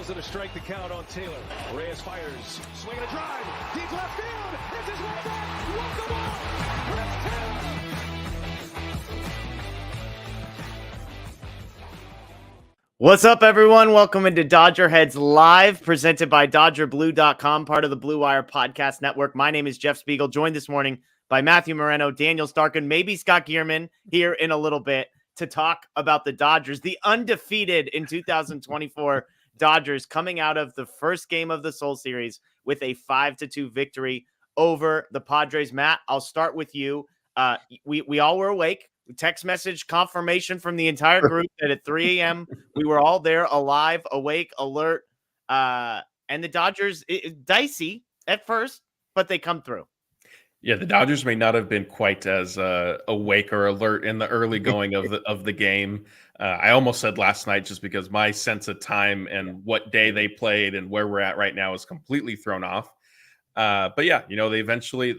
calls it a strike to count on Taylor. Reyes fires, swinging a drive, deep left field. This is way back. Walk the ball. Chris Taylor. What's up, everyone? Welcome into DodgerHeads Live, presented by DodgerBlue.com, part of the Blue Wire Podcast Network. My name is Jeff Spiegel, joined this morning by Matthew Moreno, Daniel Starkand, maybe Scott Gearman here in a little bit to talk about the Dodgers, the undefeated in 2024 Dodgers coming out of the first game of the Seoul Series with a 5-2 victory over the Padres. Matt, I'll start with you. We all were awake. Text message confirmation from the entire group that at 3 a.m. we were all there, alive, awake, alert. And the Dodgers, dicey at first, but they come through. Yeah, the Dodgers may not have been quite as awake or alert in the early going of the game. I almost said last night just because my sense of time and what day they played and where we're at right now is completely thrown off. But yeah, they eventually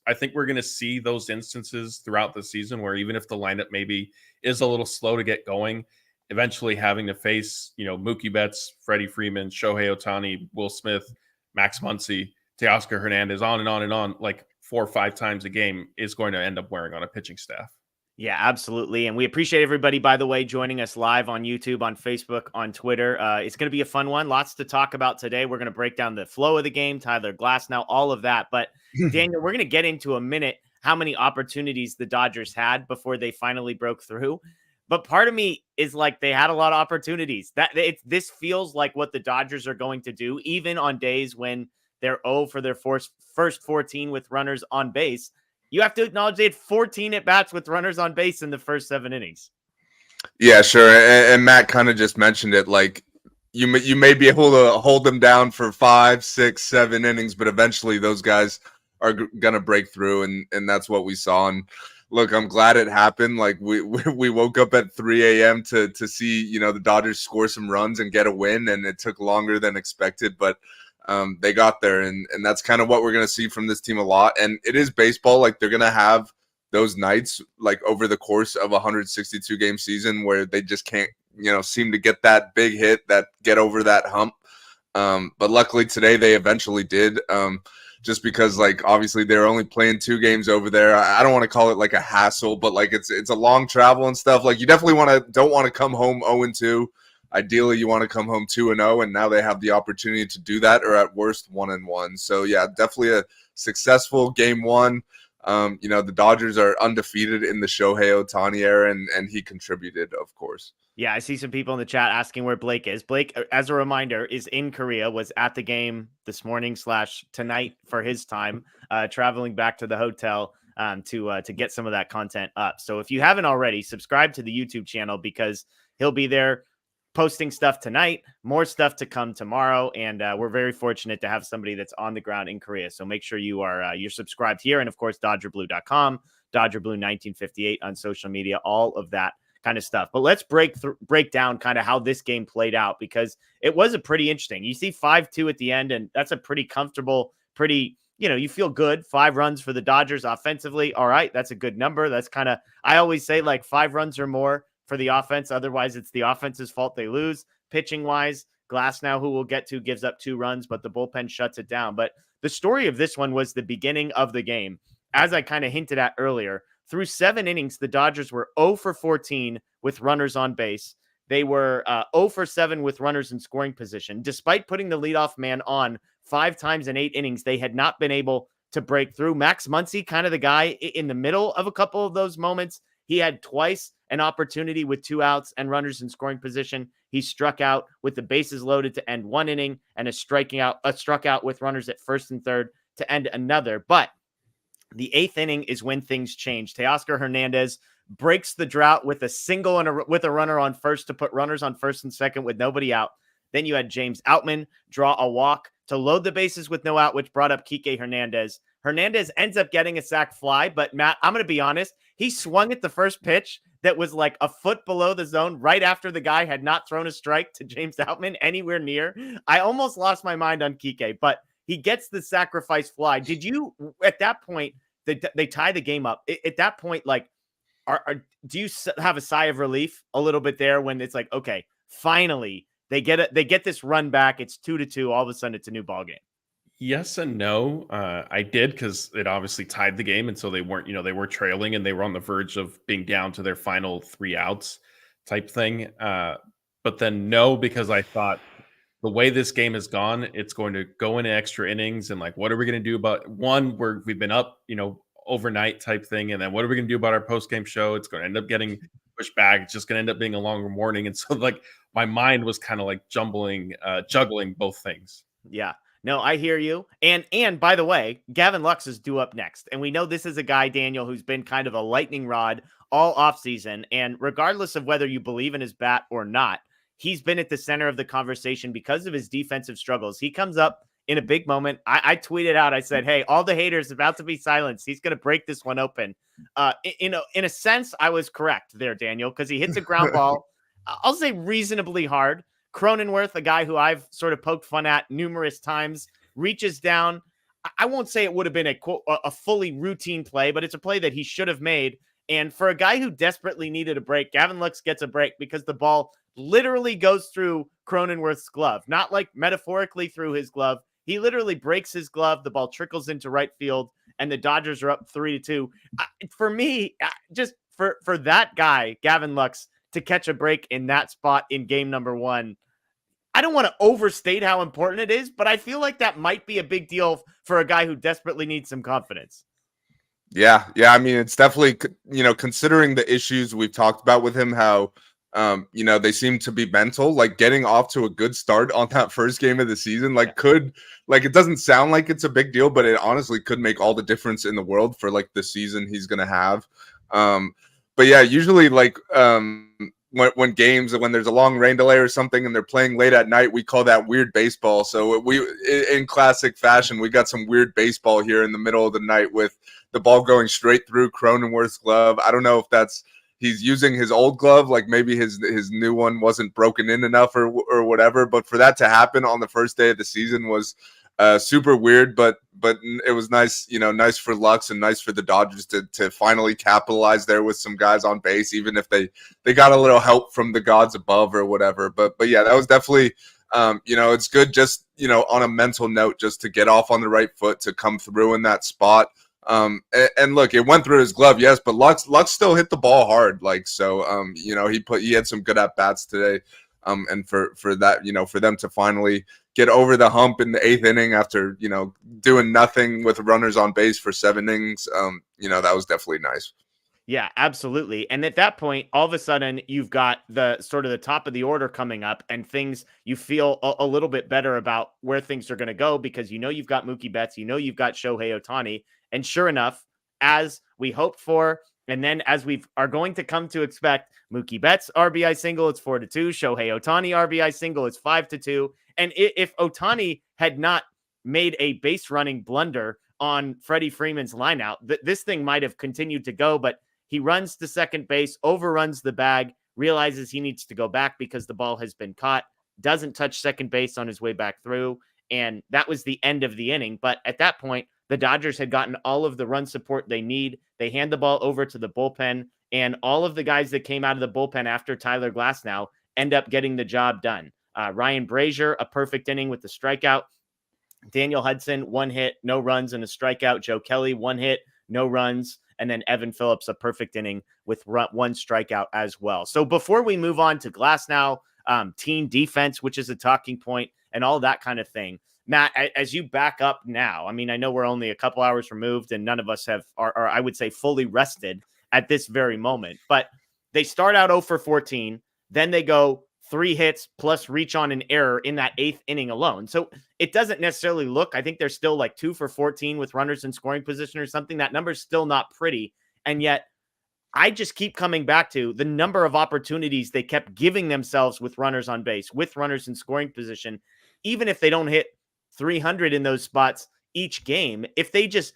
I think we're going to see those instances throughout the season where even if the lineup maybe is a little slow to get going, eventually having to face, Mookie Betts, Freddie Freeman, Shohei Ohtani, Will Smith, Max Muncy, Teoscar Hernandez, on and on and on, like 4 or 5 times a game is going to end up wearing on a pitching staff. Yeah, absolutely. And we appreciate everybody, by the way, joining us live on YouTube, on Facebook, on Twitter. It's going to be a fun one. Lots to talk about today. We're going to break down the flow of the game, Tyler Glasnow, all of that. But Daniel, we're going to get into a minute how many opportunities the Dodgers had before they finally broke through. But part of me is like they had a lot of opportunities. This feels like what the Dodgers are going to do, even on days when they're 0 for their first 14 with runners on base. You have to acknowledge they had 14 at-bats with runners on base in the first 7 innings. Yeah, sure. And Matt kind of just mentioned it. Like, you may be able to hold them down for 5, 6, 7 innings, but eventually those guys are going to break through, and that's what we saw. And look, I'm glad it happened. Like, we woke up at 3 a.m. to see, the Dodgers score some runs and get a win, and it took longer than expected, but they got there, and that's kind of what we're going to see from this team a lot. And it is baseball. Like, they're going to have those nights, like, over the course of a 162-game season where they just can't, seem to get that big hit, that get over that hump. But luckily today they eventually did, just because, like, obviously they're only playing 2 games over there. I don't want to call it like a hassle, but like it's a long travel and stuff. Like, you definitely don't want to come home 0-2. Ideally, you want to come home 2-0, and now they have the opportunity to do that, or at worst 1-1. So yeah, definitely a successful game 1. The Dodgers are undefeated in the Shohei Ohtani era, and he contributed, of course. Yeah, I see some people in the chat asking where Blake is. Blake, as a reminder, is in Korea, was at the game this morning / tonight for his time, traveling back to the hotel to get some of that content up. So if you haven't already, subscribe to the YouTube channel because he'll be there posting stuff tonight, more stuff to come tomorrow, and we're very fortunate to have somebody that's on the ground in Korea. So make sure you're subscribed here, and of course DodgerBlue.com, DodgerBlue1958 on social media, all of that kind of stuff. But let's break down kind of how this game played out, because it was a pretty interesting. You see 5-2 at the end, and that's a pretty comfortable, you feel good. 5 runs for the Dodgers offensively. All right, that's a good number. That's kind of, I always say, like, 5 runs or more for the offense. Otherwise, it's the offense's fault they lose. Pitching wise, Glasnow, who we'll get to, gives up 2 runs, but the bullpen shuts it down. But the story of this one was the beginning of the game. As I kind of hinted at earlier, through 7 innings, the Dodgers were 0 for 14 with runners on base. They were 0 for 7 with runners in scoring position. Despite putting the leadoff man on 5 times in 8 innings, they had not been able to break through. Max Muncy, kind of the guy in the middle of a couple of those moments. He had twice an opportunity with 2 outs and runners in scoring position. He struck out with the bases loaded to end 1 inning, and struck out with runners at first and third to end another. But the 8th inning is when things change. Teoscar Hernandez breaks the drought with a single and with a runner on first to put runners on first and second with nobody out. Then you had James Outman draw a walk to load the bases with no out, which brought up Kike Hernandez. Hernandez ends up getting a sac fly, but Matt, I'm going to be honest, he swung at the first pitch that was like a foot below the zone right after the guy had not thrown a strike to James Outman anywhere near. I almost lost my mind on Kike, but he gets the sacrifice fly. Did you, at that point, they tie the game up? At that point, like, do you have a sigh of relief a little bit there when it's like, okay, finally, They get this run back. It's 2-2. All of a sudden, it's a new ball game. Yes and no. I did, because it obviously tied the game, and so they weren't, they were trailing and they were on the verge of being down to their final 3 outs type thing. But then no, because I thought the way this game has gone, it's going to go into extra innings, and like, what are we going to do about one? We've been up, overnight type thing, and then what are we going to do about our post game show? It's going to end up getting pushed back. It's just going to end up being a longer morning, and so like my mind was kind of like juggling both things. Yeah. No, I hear you. And by the way, Gavin Lux is due up next. And we know this is a guy, Daniel, who's been kind of a lightning rod all offseason. And regardless of whether you believe in his bat or not, he's been at the center of the conversation because of his defensive struggles. He comes up in a big moment. I tweeted out, I said, hey, all the haters about to be silenced. He's going to break this one open. In a sense, I was correct there, Daniel, because he hits a ground ball, I'll say reasonably hard. Cronenworth, a guy who I've sort of poked fun at numerous times, reaches down. I won't say it would have been a fully routine play, but it's a play that he should have made. And for a guy who desperately needed a break, Gavin Lux gets a break because the ball literally goes through Cronenworth's glove, not like metaphorically through his glove. He literally breaks his glove. The ball trickles into right field, and the Dodgers are up 3-2. For me, just for that guy, Gavin Lux, to catch a break in that spot in game number 1, I don't want to overstate how important it is, but I feel like that might be a big deal for a guy who desperately needs some confidence. Yeah. I mean, it's definitely, considering the issues we've talked about with him, how, they seem to be mental, like getting off to a good start on that first game of the season, it doesn't sound like it's a big deal, but it honestly could make all the difference in the world for like the season he's going to have. But yeah, usually when there's a long rain delay or something and they're playing late at night, we call that weird baseball. So in classic fashion, we got some weird baseball here in the middle of the night with the ball going straight through Cronenworth's glove. I don't know if he's using his old glove, like maybe his new one wasn't broken in enough or whatever. But for that to happen on the first day of the season was super weird, but it was nice, nice for Lux and nice for the Dodgers to finally capitalize there with some guys on base, even if they got a little help from the gods above or whatever. But yeah, that was definitely, it's good just, on a mental note, just to get off on the right foot, to come through in that spot. And look, it went through his glove, yes, but Lux still hit the ball hard. He had some good at bats today. And for that, for them to finally get over the hump in the 8th inning after, doing nothing with runners on base for 7 innings, that was definitely nice. Yeah, absolutely. And at that point, all of a sudden, you've got the sort of the top of the order coming up, and things, you feel a little bit better about where things are going to go, because you've got Mookie Betts, you've got Shohei Ohtani. And sure enough, as we hoped for, and then as we are going to come to expect, Mookie Betts RBI single, it's 4-2. Shohei Ohtani RBI single, it's 5-2. And if Ohtani had not made a base running blunder on Freddie Freeman's lineout, this thing might have continued to go. But he runs to second base, overruns the bag, realizes he needs to go back because the ball has been caught, doesn't touch second base on his way back through. And that was the end of the inning. But at that point, the Dodgers had gotten all of the run support they need. They hand the ball over to the bullpen, and all of the guys that came out of the bullpen after Tyler Glasnow end up getting the job done. Ryan Brazier, a perfect inning with the strikeout. Daniel Hudson, 1 hit, no runs and a strikeout. Joe Kelly, 1 hit, no runs. And then Evan Phillips, a perfect inning with 1 strikeout as well. So before we move on to Glasnow, team defense, which is a talking point, and all that kind of thing, Matt, as you back up now, I mean, I know we're only a couple hours removed and none of us are I would say, fully rested at this very moment, but they start out 0 for 14. Then they go 3 hits plus reach on an error in that 8th inning alone. So it doesn't necessarily look, I think they're still like 2 for 14 with runners in scoring position or something. That number's still not pretty. And yet I just keep coming back to the number of opportunities they kept giving themselves with runners on base, with runners in scoring position. Even if they don't hit 300 in those spots each game, if they just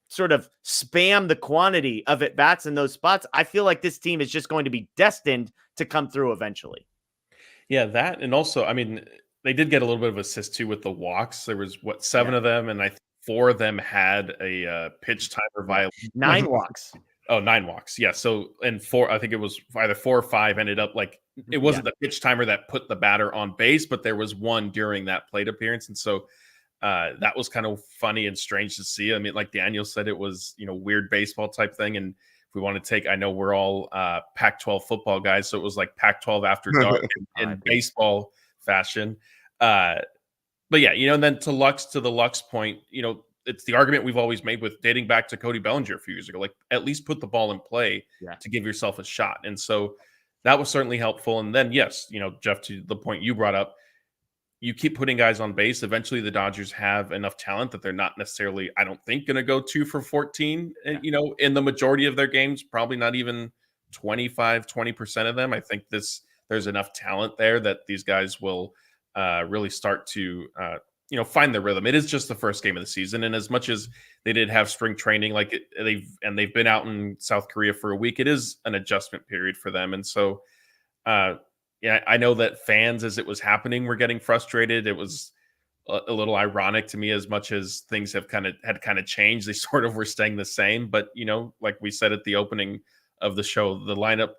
sort of spam the quantity of at-bats in those spots, I feel like this team is just going to be destined to come through eventually. Yeah, that, and also, I mean, they did get a little bit of assist too with the walks. There was 7 of them, and I think 4 of them had a pitch timer violation. 9 walks. Oh, 9 walks. Yeah. So, and 4, I think it was either 4 or 5 ended up like, it wasn't the pitch timer that put the batter on base, but there was one during that plate appearance. And so that was kind of funny and strange to see. I mean, like Daniel said, it was, weird baseball type thing. And if we want to take, I know we're all Pac-12 football guys. So it was like Pac-12 after dark in baseball fashion. But yeah, and then to the Lux point, it's the argument we've always made with dating back to Cody Bellinger a few years ago, like at least put the ball in play to give yourself a shot. And so that was certainly helpful. And then, yes, Jeff, to the point you brought up, you keep putting guys on base. Eventually the Dodgers have enough talent that they're not necessarily, I don't think, going to go 2 for 14, in the majority of their games, probably not even 20% of them. I think there's enough talent there that these guys will really start to, find their rhythm. It is just the first game of the season. And as much as they did have spring training, like they've been out in South Korea for a week, it is an adjustment period for them. And so, I know that fans, as it was happening, were getting frustrated. It was a little ironic to me, as much as things had kind of changed. They sort of were staying the same, but like we said at the opening of the show, the lineup,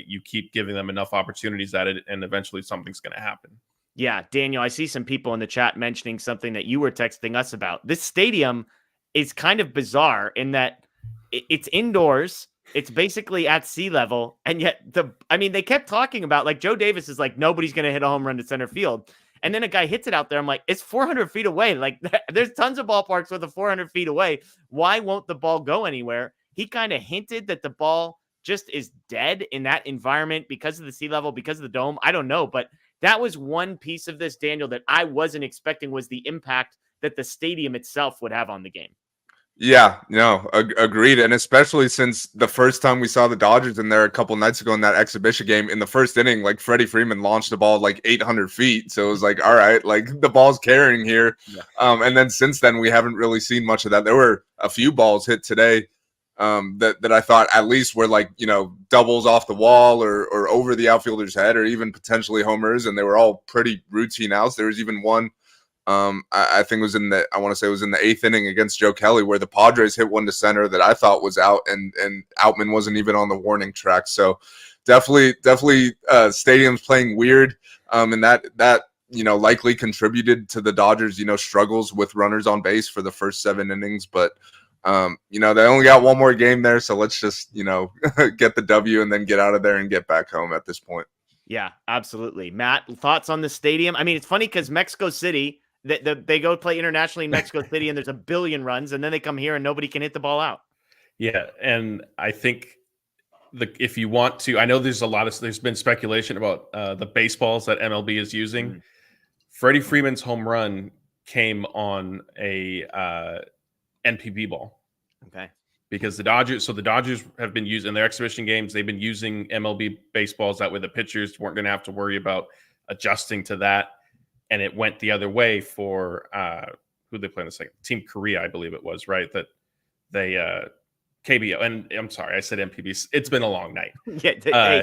you keep giving them enough opportunities at it, and eventually something's going to happen. Yeah, Daniel, I see some people in the chat mentioning something that you were texting us about. This stadium is kind of bizarre in that it's indoors. It's basically at sea level. And yet they kept talking about, like, Joe Davis is like, nobody's going to hit a home run to center field. And then a guy hits it out there. I'm like, it's 400 feet away. Like, there's tons of ballparks with a 400 feet away. Why won't the ball go anywhere? He kind of hinted that the ball just is dead in that environment because of the sea level, because of the dome. I don't know, but that was one piece of this, Daniel, that I wasn't expecting, was the impact that the stadium itself would have on the game. Yeah, agreed. And especially since the first time we saw the Dodgers in there a couple nights ago in that exhibition game, in the first inning, like Freddie Freeman launched the ball like 800 feet. So it was like, all right, like the ball's carrying here. Yeah. And then since then, we haven't really seen much of that. There were a few balls hit today that I thought at least were like, doubles off the wall or over the outfielder's head, or even potentially homers. And they were all pretty routine outs. There was even one, I think it was in the 8th inning against Joe Kelly, where the Padres hit one to center that I thought was out, and Outman wasn't even on the warning track. So definitely stadium's playing weird. And that likely contributed to the Dodgers, struggles with runners on base for the first 7 innings. But they only got one more game there, so let's just get the W and then get out of there and get back home at this point. Yeah, absolutely. Matt, thoughts on the stadium? I mean, it's funny because Mexico City, they go play internationally in Mexico City, and there's a billion runs, and then they come here and nobody can hit the ball out. Yeah, and I think if you want to, I know there's been speculation about the baseballs that MLB is using. Mm-hmm. Freddie Freeman's home run came on a NPB ball. Okay. Because the Dodgers have been using, in their exhibition games, they've been using MLB baseballs. That way the pitchers weren't going to have to worry about adjusting to that. And it went the other way for who they play in the second Team Korea, I believe it was, right? That they KBO, and I'm sorry, I said MPB. It's been a long night. Hey,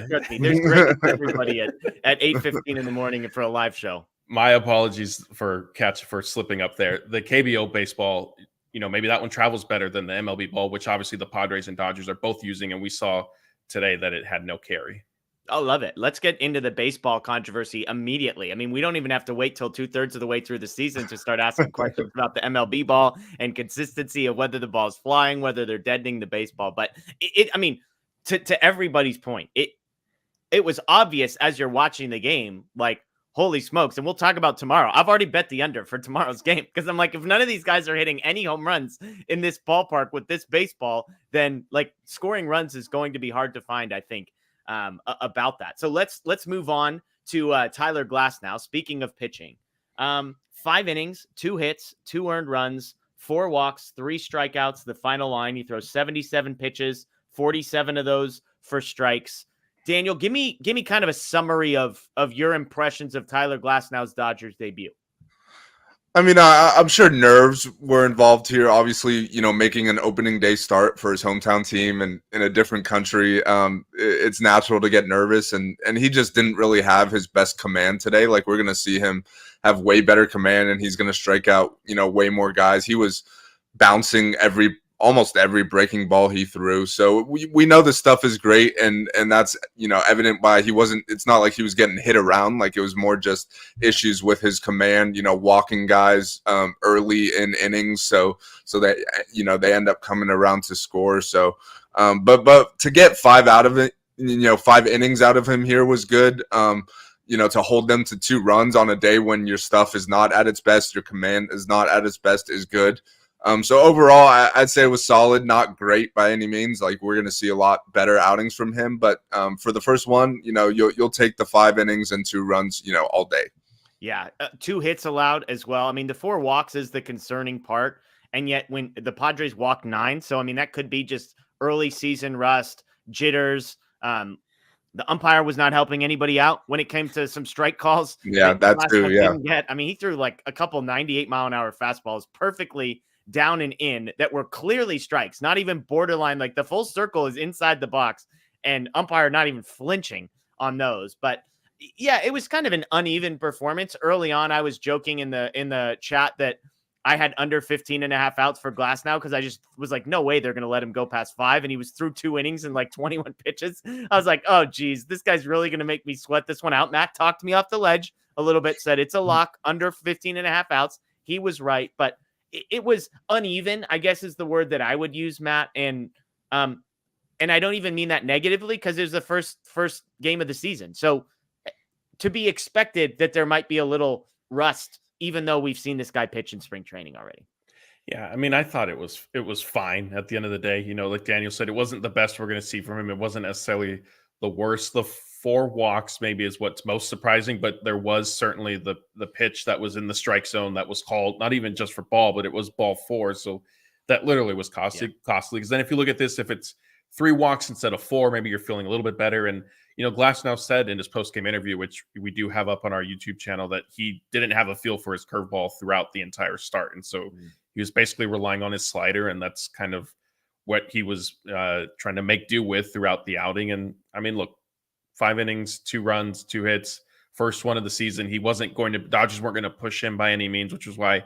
trust me, there's great everybody at 8:15 in the morning for a live show. My apologies for slipping up there. The KBO baseball, maybe that one travels better than the MLB ball, which obviously the Padres and Dodgers are both using, and we saw today that it had no carry. I love it. Let's get into the baseball controversy immediately. I mean, we don't even have to wait till 2/3 of the way through the season to start asking questions about the MLB ball and consistency of whether the ball's flying, whether they're deadening the baseball. But to everybody's point, it was obvious as you're watching the game, like, holy smokes. And we'll talk about tomorrow. I've already bet the under for tomorrow's game because I'm like, if none of these guys are hitting any home runs in this ballpark with this baseball, then like scoring runs is going to be hard to find, I think. About that. So let's move on to Tyler Glasnow. Speaking of pitching, 5 innings, 2 hits, 2 earned runs, 4 walks, 3 strikeouts. The final line, he throws 77 pitches, 47 of those for strikes. Daniel, give me kind of a summary of your impressions of Tyler Glasnow's Dodgers debut. I mean, I'm sure nerves were involved here. Obviously, making an opening day start for his hometown team and in a different country, it's natural to get nervous. And he just didn't really have his best command today. Like, we're going to see him have way better command, and he's going to strike out, way more guys. He was bouncing every almost every breaking ball he threw. So we know the stuff is great, and that's, you know, evident by it's not like he was getting hit around. Like, it was more just issues with his command, you know, walking guys early in innings. So that, you know, they end up coming around to score. So but to get 5 out of it, you know, 5 innings out of him here was good. You know, to hold them to 2 runs on a day when your stuff is not at its best, your command is not at its best, is good. So overall, I'd say it was solid, not great by any means. Like, we're going to see a lot better outings from him. But for the first one, you know, you'll take the 5 innings and 2 runs, you know, all day. Yeah, 2 hits allowed as well. I mean, the 4 walks is the concerning part. And yet when the Padres walked 9, so I mean, that could be just early season rust, jitters. The umpire was not helping anybody out when it came to some strike calls. Yeah, that too. Yeah. I mean, he threw like a couple 98-mile-an-hour fastballs perfectly down and in that were clearly strikes, not even borderline. Like, the full circle is inside the box, and umpire not even flinching on those. But yeah, it was kind of an uneven performance early on. I was joking in the chat that I had under 15.5 outs for Glasnow, because I just was like, no way they're going to let him go past 5. And he was through 2 innings and like 21 pitches. I was like, oh, geez, this guy's really going to make me sweat this one out. Matt talked me off the ledge a little bit, said it's a lock under 15.5 outs. He was right, but it was uneven, I guess is the word that I would use, Matt. And I don't even mean that negatively, because it was the first game of the season. So to be expected that there might be a little rust, even though we've seen this guy pitch in spring training already. Yeah, I mean, I thought it was fine at the end of the day. You know, like Daniel said, it wasn't the best we're going to see from him. It wasn't necessarily the worst. The 4 walks maybe is what's most surprising, but there was certainly the pitch that was in the strike zone that was called, not even just for ball, but it was ball 4. So that literally was costly. Because then if you look at this, if it's 3 walks instead of 4, maybe you're feeling a little bit better. And, you know, Glasnow said in his post-game interview, which we do have up on our YouTube channel, that he didn't have a feel for his curveball throughout the entire start. And so he was basically relying on his slider, and that's kind of what he was trying to make do with throughout the outing. And, I mean, look, 5 innings, 2 runs, 2 hits, first one of the season. Dodgers weren't going to push him by any means, which was why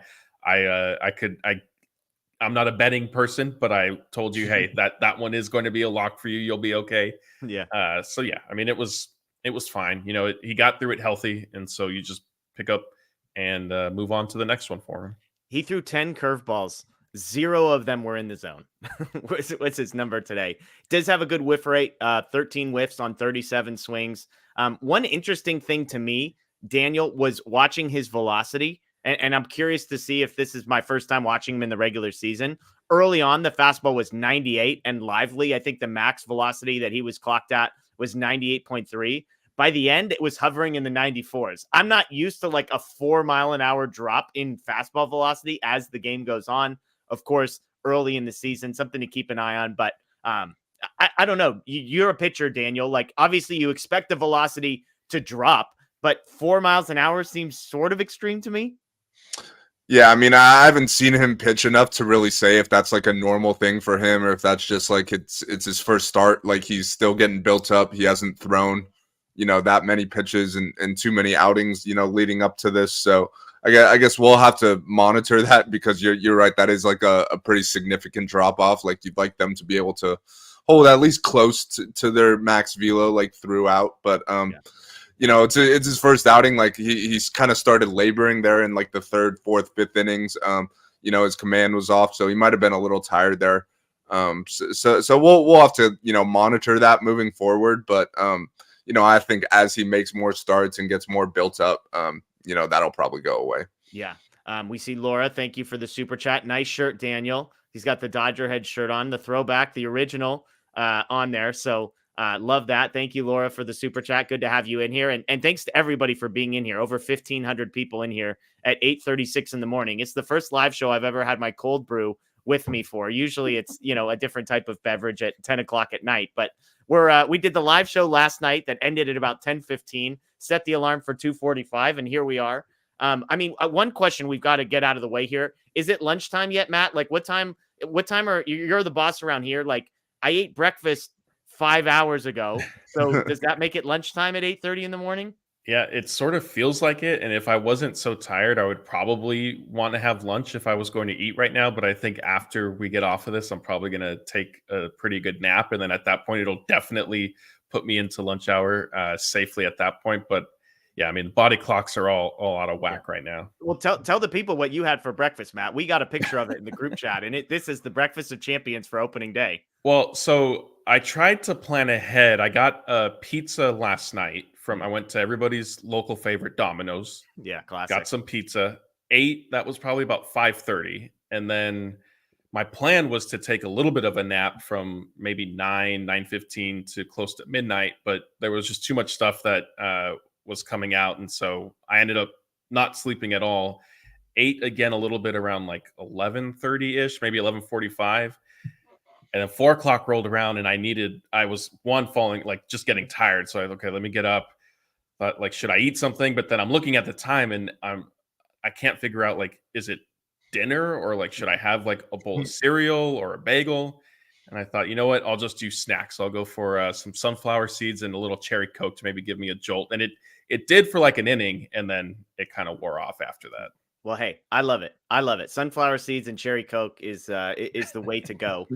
I'm not a betting person, but I told you, hey, that one is going to be a lock for you. You'll be okay. Yeah. So yeah, I mean, it was fine. You know, he got through it healthy, and so you just pick up and move on to the next one for him. He threw 10 curveballs. 0 of them were in the zone. What's his number today? Does have a good whiff rate, 13 whiffs on 37 swings. One interesting thing to me, Daniel, was watching his velocity. And I'm curious to see if this is my first time watching him in the regular season. Early on, the fastball was 98 and lively. I think the max velocity that he was clocked at was 98.3. By the end, it was hovering in the 94s. I'm not used to like a 4-mile-an-hour drop in fastball velocity as the game goes on. Of course, early in the season, something to keep an eye on. But I don't know. You're a pitcher, Daniel. Like, obviously, you expect the velocity to drop, but 4 miles an hour seems sort of extreme to me. Yeah, I mean, I haven't seen him pitch enough to really say if that's like a normal thing for him, or if that's just like it's his first start. Like, he's still getting built up. He hasn't thrown, you know, that many pitches and too many outings, you know, leading up to this. So I guess we'll have to monitor that, because you're right. That is like a pretty significant drop off. Like, you'd like them to be able to hold at least close to their max velo, like, throughout. But you know, it's his first outing. Like, he's kind of started laboring there in like the 3rd, 4th, 5th innings. You know, his command was off, so he might have been a little tired there. So we'll have to, you know, monitor that moving forward. But you know, I think as he makes more starts and gets more built up, you know, that'll probably go away. Yeah. We see Laura. Thank you for the super chat. Nice shirt, Daniel. He's got the Dodger head shirt on, the throwback, the original on there. So love that. Thank you, Laura, for the super chat. Good to have you in here. And thanks to everybody for being in here. Over 1,500 people in here at 8:36 in the morning. It's the first live show I've ever had my cold brew with me for. Usually it's, you know, a different type of beverage at 10 o'clock at night. But we did the live show last night that ended at about 10:15, set the alarm for 2:45, and here we are. I mean, one question we've got to get out of the way here. Is it lunchtime yet, Matt? Like, what time are you're the boss around here? Like, I ate breakfast 5 hours ago. So does that make it lunchtime at 8:30 in the morning? Yeah, it sort of feels like it. And if I wasn't so tired, I would probably want to have lunch if I was going to eat right now. But I think after we get off of this, I'm probably going to take a pretty good nap. And then at that point, it'll definitely put me into lunch hour safely at that point. But yeah, I mean, the body clocks are all out of whack right now. Well, tell the people what you had for breakfast, Matt. We got a picture of it in the group chat, and this is the breakfast of champions for opening day. Well, so I tried to plan ahead. I got a pizza last night I went to everybody's local favorite Domino's. Yeah, classic. Got some pizza. Ate. That was probably about 5:30, and then my plan was to take a little bit of a nap from maybe 9:15 to close to midnight, but there was just too much stuff that was coming out, and so I ended up not sleeping at all. Ate again a little bit around like 11:30 ish, maybe 11:45. And then 4 o'clock rolled around, and I was falling, like just getting tired. So okay, let me get up. But like, should I eat something? But then I'm looking at the time, and I can't figure out, like, is it dinner, or like, should I have like a bowl of cereal or a bagel? And I thought, you know what, I'll just do snacks. I'll go for some sunflower seeds and a little cherry Coke to maybe give me a jolt. And it did for like an inning, and then it kind of wore off after that. Well, hey, I love it. I love it. Sunflower seeds and cherry Coke is the way to go.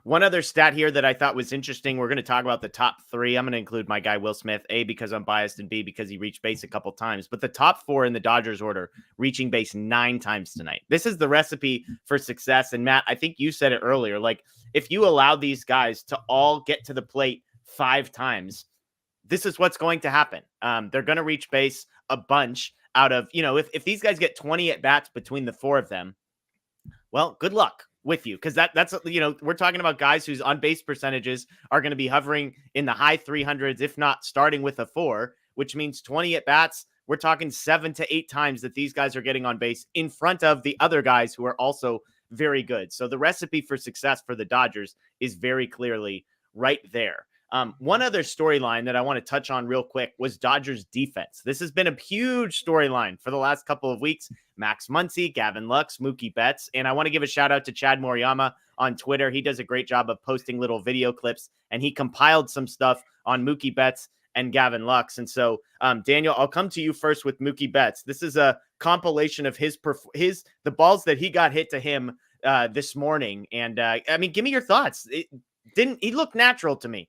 One other stat here that I thought was interesting. We're going to talk about the top three. I'm going to include my guy, Will Smith, A, because I'm biased, and B, because he reached base a couple times. But the top four in the Dodgers order, reaching base 9 times tonight. This is the recipe for success. And Matt, I think you said it earlier. Like, if you allow these guys to all get to the plate 5 times, this is what's going to happen. They're going to reach base a bunch out of, if these guys get 20 at bats between the 4 of them, well, good luck with you. Cause that's, we're talking about guys whose on base percentages are going to be hovering in the high 300s, if not starting with a 4, which means 20 at bats. We're talking 7 to 8 times that these guys are getting on base in front of the other guys who are also very good. So the recipe for success for the Dodgers is very clearly right there. One other storyline that I want to touch on real quick was Dodgers defense. This has been a huge storyline for the last couple of weeks. Max Muncy, Gavin Lux, Mookie Betts. And I want to give a shout out to Chad Moriyama on Twitter. He does a great job of posting little video clips, and he compiled some stuff on Mookie Betts and Gavin Lux. And so, Daniel, I'll come to you first with Mookie Betts. This is a compilation of the balls that he got hit to him this morning. And I mean, give me your thoughts. He looked natural to me.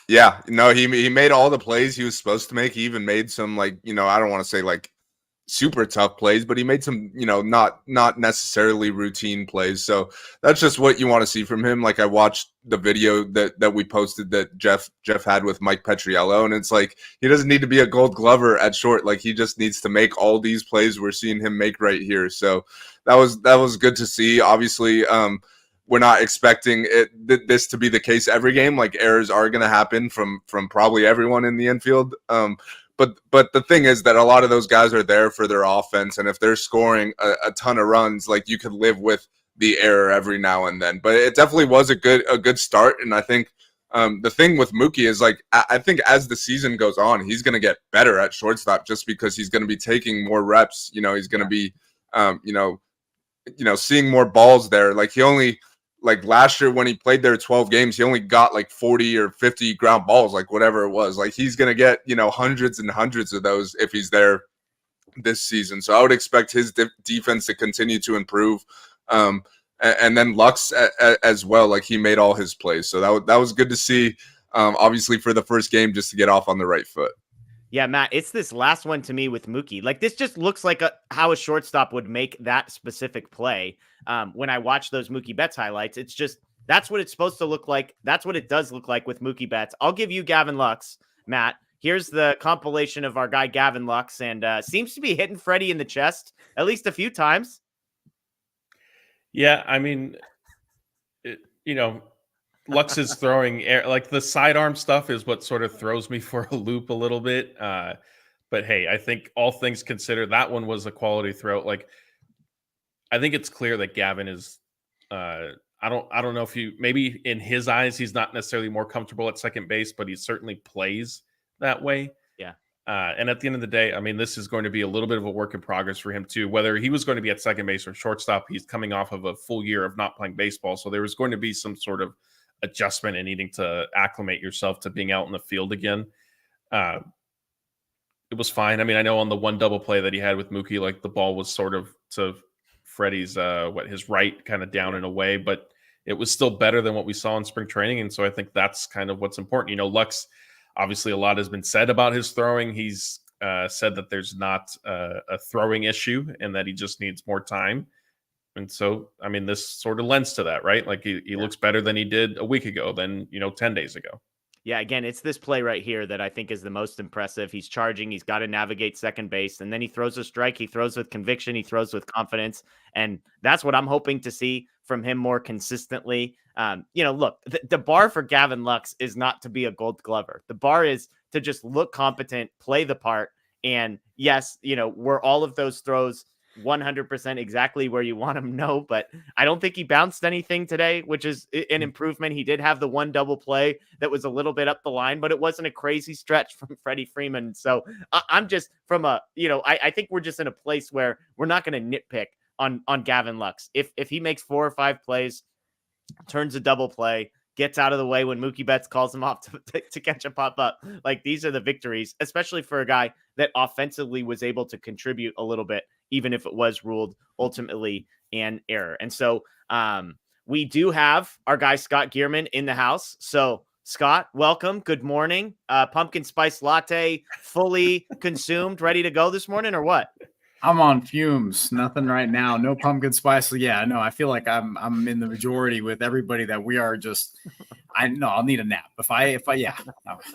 Yeah, no, he made all the plays he was supposed to make. He even made some, like, I don't want to say like super tough plays, but he made some, not necessarily routine plays. So that's just what you want to see from him. Like, I watched the video that we posted that Jeff had with Mike Petriello, and it's like, he doesn't need to be a Gold Glover at short. Like, he just needs to make all these plays we're seeing him make right here. So that was good to see. Obviously, we're not expecting this to be the case every game. Like, errors are going to happen from probably everyone in the infield. But the thing is that a lot of those guys are there for their offense, and if they're scoring a ton of runs, like, you could live with the error every now and then. But it definitely was a good start, and I think the thing with Mookie is, like, I think as the season goes on, he's going to get better at shortstop just because he's going to be taking more reps. He's going to be seeing more balls there. Like, he only. Like, last year when he played there 12 games, he only got like 40 or 50 ground balls, like whatever it was. Like, he's going to get, hundreds and hundreds of those if he's there this season. So I would expect his defense to continue to improve. And then Lux as well. Like, he made all his plays. So that was good to see, obviously, for the first game, just to get off on the right foot. Yeah, Matt, it's this last one to me with Mookie. Like, this just looks like how a shortstop would make that specific play. When I watch those Mookie Betts highlights, it's just, that's what it's supposed to look like. That's what it does look like with Mookie Betts. I'll give you Gavin Lux, Matt. Here's the compilation of our guy Gavin Lux, and seems to be hitting Freddie in the chest at least a few times. Yeah, I mean, Lux is throwing air, like, the sidearm stuff is what sort of throws me for a loop a little bit. But hey, I think all things considered, that one was a quality throw. Like, I think it's clear that Gavin is, I don't know if maybe in his eyes, he's not necessarily more comfortable at second base, but he certainly plays that way. Yeah. And at the end of the day, I mean, this is going to be a little bit of a work in progress for him too. Whether he was going to be at second base or shortstop, he's coming off of a full year of not playing baseball. So there was going to be some sort of adjustment and needing to acclimate yourself to being out in the field again. was fine. I mean, I know on the one double play that he had with Mookie, like the ball was sort of to Freddie's his right kind of down and away, but it was still better than what we saw in spring training. And so I think that's kind of what's important. You know, Lux, obviously a lot has been said about his throwing. He's said that there's not a throwing issue and that he just needs more time. And so, I mean, this sort of lends to that, right? Like he looks better than he did a week ago, than, 10 days ago. Yeah, again, it's this play right here that I think is the most impressive. He's charging. He's got to navigate second base, and then he throws a strike. He throws with conviction. He throws with confidence, and that's what I'm hoping to see from him more consistently. Look, the bar for Gavin Lux is not to be a Gold Glover. The bar is to just look competent, play the part, and yes, were all of those throws 100% exactly where you want him? No, but I don't think he bounced anything today, which is an improvement. He did have the one double play that was a little bit up the line, but it wasn't a crazy stretch from Freddie Freeman. So I'm just from I think we're just in a place where we're not going to nitpick on Gavin Lux. If he makes 4 or 5 plays, turns a double play, gets out of the way when Mookie Betts calls him off to catch a pop-up. Like, these are the victories, especially for a guy that offensively was able to contribute a little bit, even if it was ruled ultimately an error. And so we do have our guy Scott Gearman in the house. So, Scott, welcome. Good morning. Pumpkin spice latte fully consumed, ready to go this morning, or what? I'm on fumes. Nothing right now. No pumpkin spice. Yeah, no, I feel like I'm in the majority with everybody that we are just. I'll need a nap. I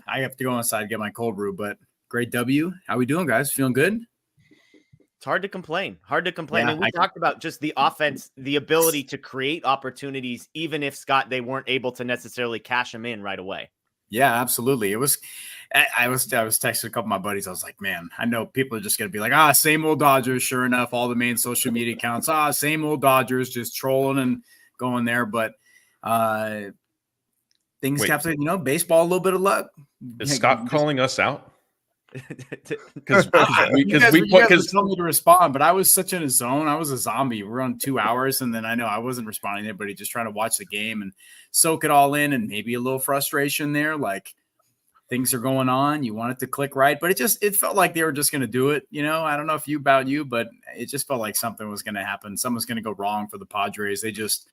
have to go inside and get my cold brew. But great W. How we doing, guys? Feeling good? It's hard to complain. Yeah, I mean, we talked about just the offense, the ability to create opportunities, even if they weren't able to necessarily cash them in right away. Yeah, absolutely. I was texting a couple of my buddies. I was like, man, I know people are just going to be like, same old Dodgers. Sure enough, all the main social media accounts, same old Dodgers, just trolling and going there. But things kept saying, baseball, a little bit of luck. Is Scott calling us out? Because we told me to respond, but I was such in a zone. I was a zombie. We're on 2 hours, and then I know I wasn't responding to anybody, just trying to watch the game and soak it all in, and maybe a little frustration there. Like, things are going on. You want it to click right, but it felt like they were just going to do it. I don't know about you, but it just felt like something was going to happen. Something's going to go wrong for the Padres. It's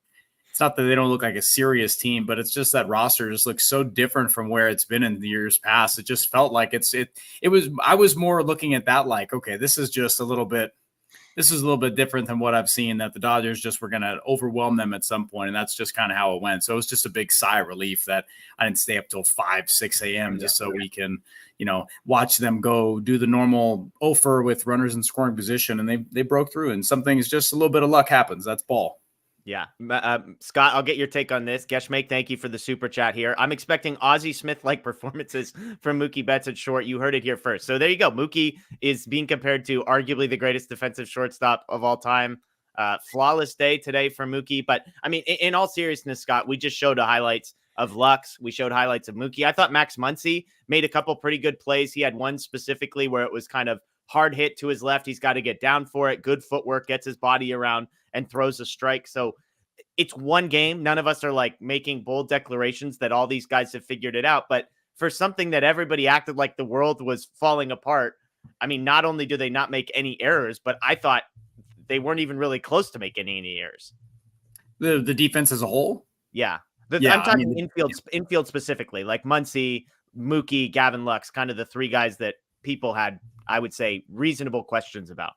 not that they don't look like a serious team, but it's just that roster just looks so different from where it's been in the years past. It just felt like I was more looking at that like, okay, this is a little bit different than what I've seen, that the Dodgers just were going to overwhelm them at some point. And that's just kind of how it went. So it was just a big sigh of relief that I didn't stay up till 5, 6 a.m. just so we can, watch them go do the normal offer with runners in scoring position. And they broke through, and some things, just a little bit of luck happens. That's ball. Yeah. Scott, I'll get your take on this. Geshmake, thank you for the super chat here. I'm expecting Ozzie Smith-like performances from Mookie Betts at short. You heard it here first. So there you go. Mookie is being compared to arguably the greatest defensive shortstop of all time. Flawless day today for Mookie. But, I mean, in all seriousness, Scott, we just showed highlights of Lux. We showed highlights of Mookie. I thought Max Muncy made a couple pretty good plays. He had one specifically where it was kind of hard hit to his left. He's got to get down for it. Good footwork, gets his body around and throws a strike. So it's one game. None of us are like making bold declarations that all these guys have figured it out. But for something that everybody acted like the world was falling apart, I mean, not only do they not make any errors, but I thought they weren't even really close to making any errors. The defense as a whole? Yeah. I'm talking infield specifically, like Muncy, Mookie, Gavin Lux, kind of the 3 guys that people had, I would say, reasonable questions about.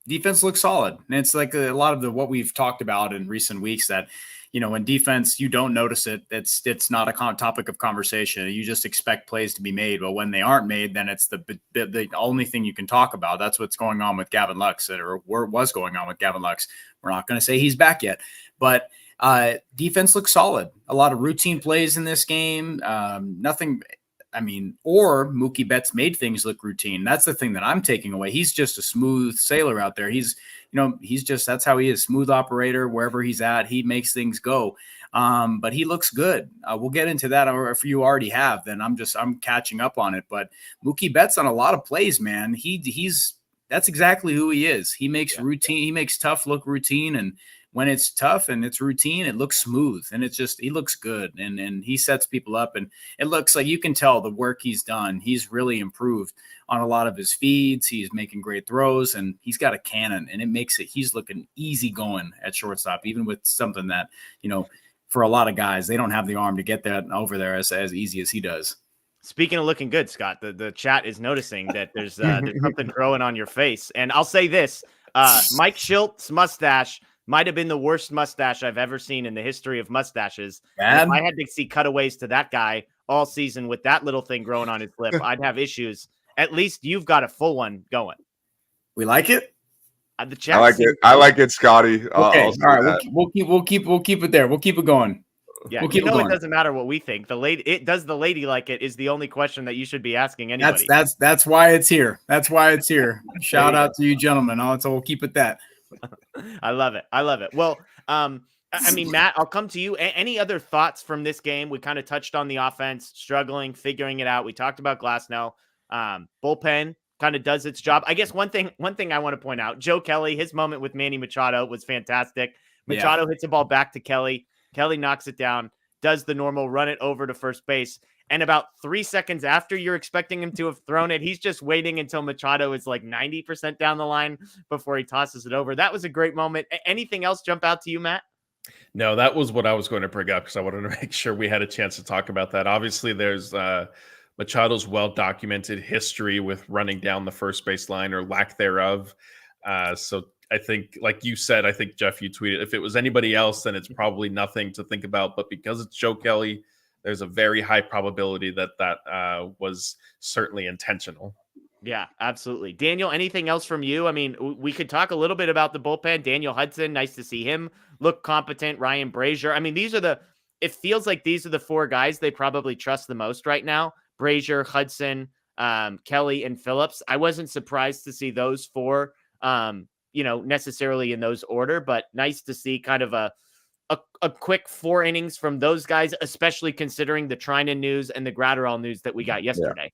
Defense looks solid. And it's like a lot of what we've talked about in recent weeks, that, in defense, you don't notice it. It's not a topic of conversation. You just expect plays to be made. But when they aren't made, then it's the only thing you can talk about. That's what's going on with Gavin Lux, or was going on with Gavin Lux. We're not going to say he's back yet, but defense looks solid. A lot of routine plays in this game. Nothing. Or Mookie Betts made things look routine. That's the thing that I'm taking away. He's just a smooth sailor out there. He's just, that's how he is. Smooth operator. Wherever he's at, he makes things go. But he looks good. We'll get into that. Or if you already have, then I'm catching up on it. But Mookie Betts on a lot of plays, man, that's exactly who he is. He makes routine. He makes tough look routine. And when it's tough and it's routine, it looks smooth and he looks good and he sets people up. And it looks like you can tell the work he's done. He's really improved on a lot of his feeds. He's making great throws and he's got a cannon, and he's looking easy going at shortstop, even with something that, for a lot of guys, they don't have the arm to get that over there as easy as he does. Speaking of looking good, Scott, the chat is noticing that there's something growing on your face. And I'll say this, Mike Schilt's mustache might have been the worst mustache I've ever seen in the history of mustaches. If I had to see cutaways to that guy all season with that little thing growing on his lip, I'd have issues. At least you've got a full one going. We like it. The chat. I like it, Scotty. Okay, all right. We'll keep it there. We'll keep it going. Yeah, we'll keep it going. It doesn't matter what we think. The lady like it is the only question that you should be asking anybody. That's why it's here. That's why it's here. Shout out to you gentlemen. So we'll keep it that. I love it. Well, I mean, Matt, I'll come to you. Any other thoughts from this game? We kind of touched on the offense, struggling, figuring it out. We talked about Glasnow. Bullpen kind of does its job. I guess one thing I want to point out, Joe Kelly, his moment with Manny Machado was fantastic. Machado hits a ball back to Kelly. Kelly knocks it down, does the normal run it over to first base. And about 3 seconds after you're expecting him to have thrown it, he's just waiting until Machado is like 90% down the line before he tosses it over. That was a great moment. Anything else jump out to you, Matt? No, that was what I was going to bring up because I wanted to make sure we had a chance to talk about that. Obviously, there's Machado's well-documented history with running down the first base line or lack thereof. So I think, like you said, I think, Jeff, you tweeted, if it was anybody else, then it's probably nothing to think about. But because it's Joe Kelly, there's a very high probability that was certainly intentional. Yeah, absolutely. Daniel, anything else from you? I mean, we could talk a little bit about the bullpen. Daniel Hudson, nice to see him look competent. Ryan Brazier. I mean, it feels like these are the four guys they probably trust the most right now. Brazier, Hudson, Kelly, and Phillips. I wasn't surprised to see those four, necessarily in those order, but nice to see kind of a quick 4 innings from those guys, especially considering the Trinan news and the Gratterall news that we got yesterday.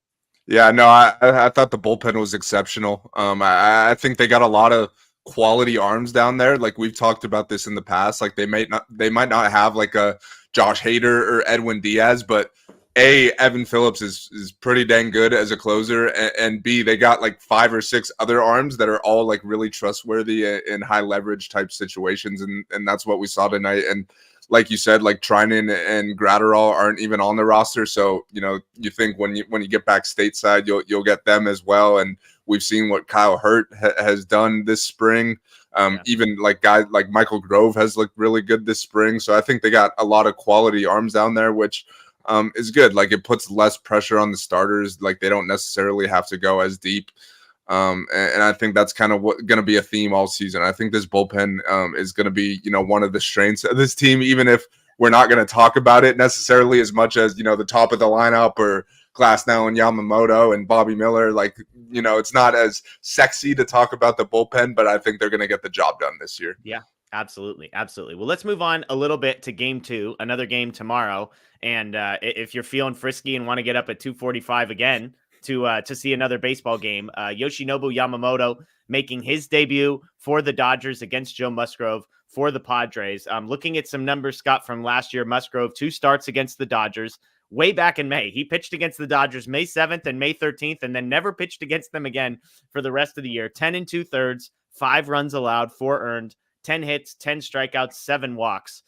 Yeah, no, I thought the bullpen was exceptional. I think they got a lot of quality arms down there. Like we've talked about this in the past. Like they might not have like a Josh Hader or Edwin Diaz, but Evan Phillips is pretty dang good as a closer, and B, they got like 5 or 6 other arms that are all like really trustworthy in high leverage type situations, and that's what we saw tonight. And like you said, like Trinan and Gratterall aren't even on the roster, so you think when you get back stateside, you'll get them as well. And we've seen what Kyle Hurt has done this spring. Even like guys like Michael Grove has looked really good this spring. So I think they got a lot of quality arms down there, which is good. Like it puts less pressure on the starters. Like they don't necessarily have to go as deep. And I think that's kind of going to be a theme all season. I think this bullpen is going to be, one of the strengths of this team, even if we're not going to talk about it necessarily as much as, the top of the lineup or Glasnow and Yamamoto and Bobby Miller. Like, it's not as sexy to talk about the bullpen, but I think they're going to get the job done this year. Yeah. Absolutely. Absolutely. Well, let's move on a little bit to game 2, another game tomorrow. And if you're feeling frisky and want to get up at 2:45 again to see another baseball game, Yoshinobu Yamamoto making his debut for the Dodgers against Joe Musgrove for the Padres. Looking at some numbers, Scott, from last year, Musgrove 2 starts against the Dodgers way back in May. He pitched against the Dodgers May 7th and May 13th, and then never pitched against them again for the rest of the year. 10 2/3, 5 runs allowed, 4 earned. 10 hits, 10 strikeouts, 7 walks.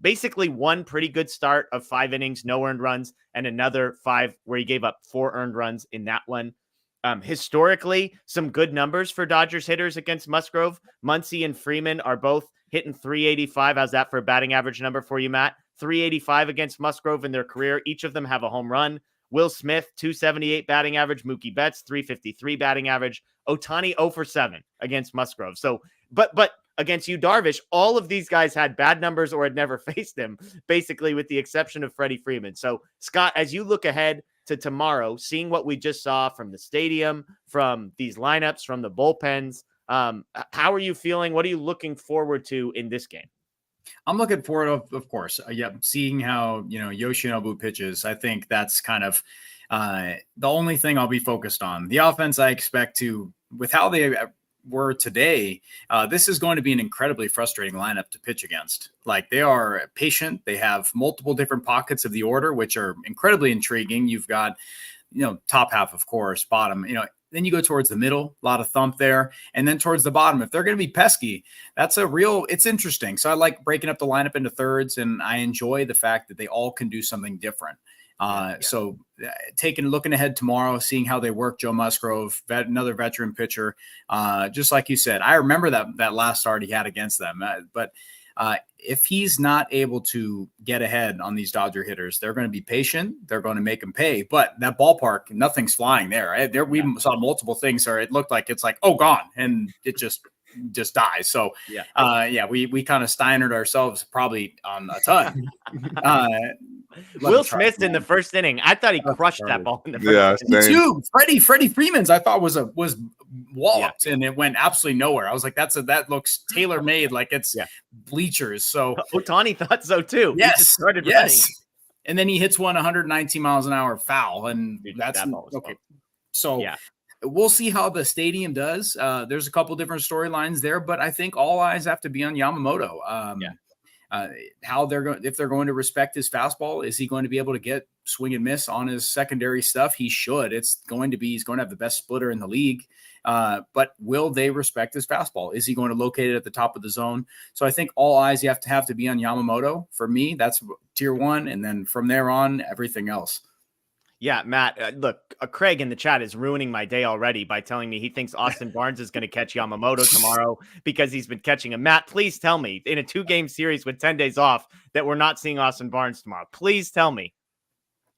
Basically one pretty good start of 5 innings, no earned runs, and another 5 where he gave up 4 earned runs in that one. Historically, some good numbers for Dodgers hitters against Musgrove. Muncy and Freeman are both hitting 385. How's that for a batting average number for you, Matt? 385 against Musgrove in their career. Each of them have a home run. Will Smith, 278 batting average. Mookie Betts, 353 batting average. Ohtani 0 for 7 against Musgrove. So, but against Yu Darvish, all of these guys had bad numbers or had never faced him, basically with the exception of Freddie Freeman. So, Scott, as you look ahead to tomorrow, seeing what we just saw from the stadium, from these lineups, from the bullpens, how are you feeling? What are you looking forward to in this game? I'm looking forward, of course, seeing how, Yoshinobu pitches. I think that's kind of the only thing I'll be focused on. The offense, I expect to, with how they were today, this is going to be an incredibly frustrating lineup to pitch against. Like, they are patient. They have multiple different pockets of the order, which are incredibly intriguing. You've got, top half, of course, bottom, then you go towards the middle, a lot of thump there. And then towards the bottom, if they're going to be pesky, it's interesting. So I like breaking up the lineup into thirds, and I enjoy the fact that they all can do something different. So looking ahead tomorrow, seeing how they work Joe Musgrove, another veteran pitcher, just like you said. I remember that last start he had against them. But if he's not able to get ahead on these Dodger hitters, they're going to be patient. They're going to make him pay. But that ballpark, nothing's flying there. We saw multiple things where it looked like it's like, oh, gone. And it just dies. So, we kind of steinered ourselves probably on a ton. Will Smith in the first inning. I thought he crushed that ball in the first inning. Me too. Freddie Freeman's I thought was walloped, and it went absolutely nowhere. I was like, that looks tailor made, like it's bleachers. So Ohtani thought so too. Yes, he just started running. And then he hits one 119 miles an hour foul, and that's okay. So we'll see how the stadium does. There's a couple different storylines there, but I think all eyes have to be on Yamamoto. How if they're going to respect his fastball, is he going to be able to get swing and miss on his secondary stuff? He should. He's going to have the best splitter in the league. But will they respect his fastball? Is he going to locate it at the top of the zone? So I think all eyes have to be on Yamamoto. For me, that's tier one. And then from there on, everything else. Yeah, Matt, look, Craig in the chat is ruining my day already by telling me he thinks Austin Barnes is going to catch Yamamoto tomorrow because he's been catching him. Matt, please tell me in a 2-game series with 10 days off that we're not seeing Austin Barnes tomorrow. Please tell me.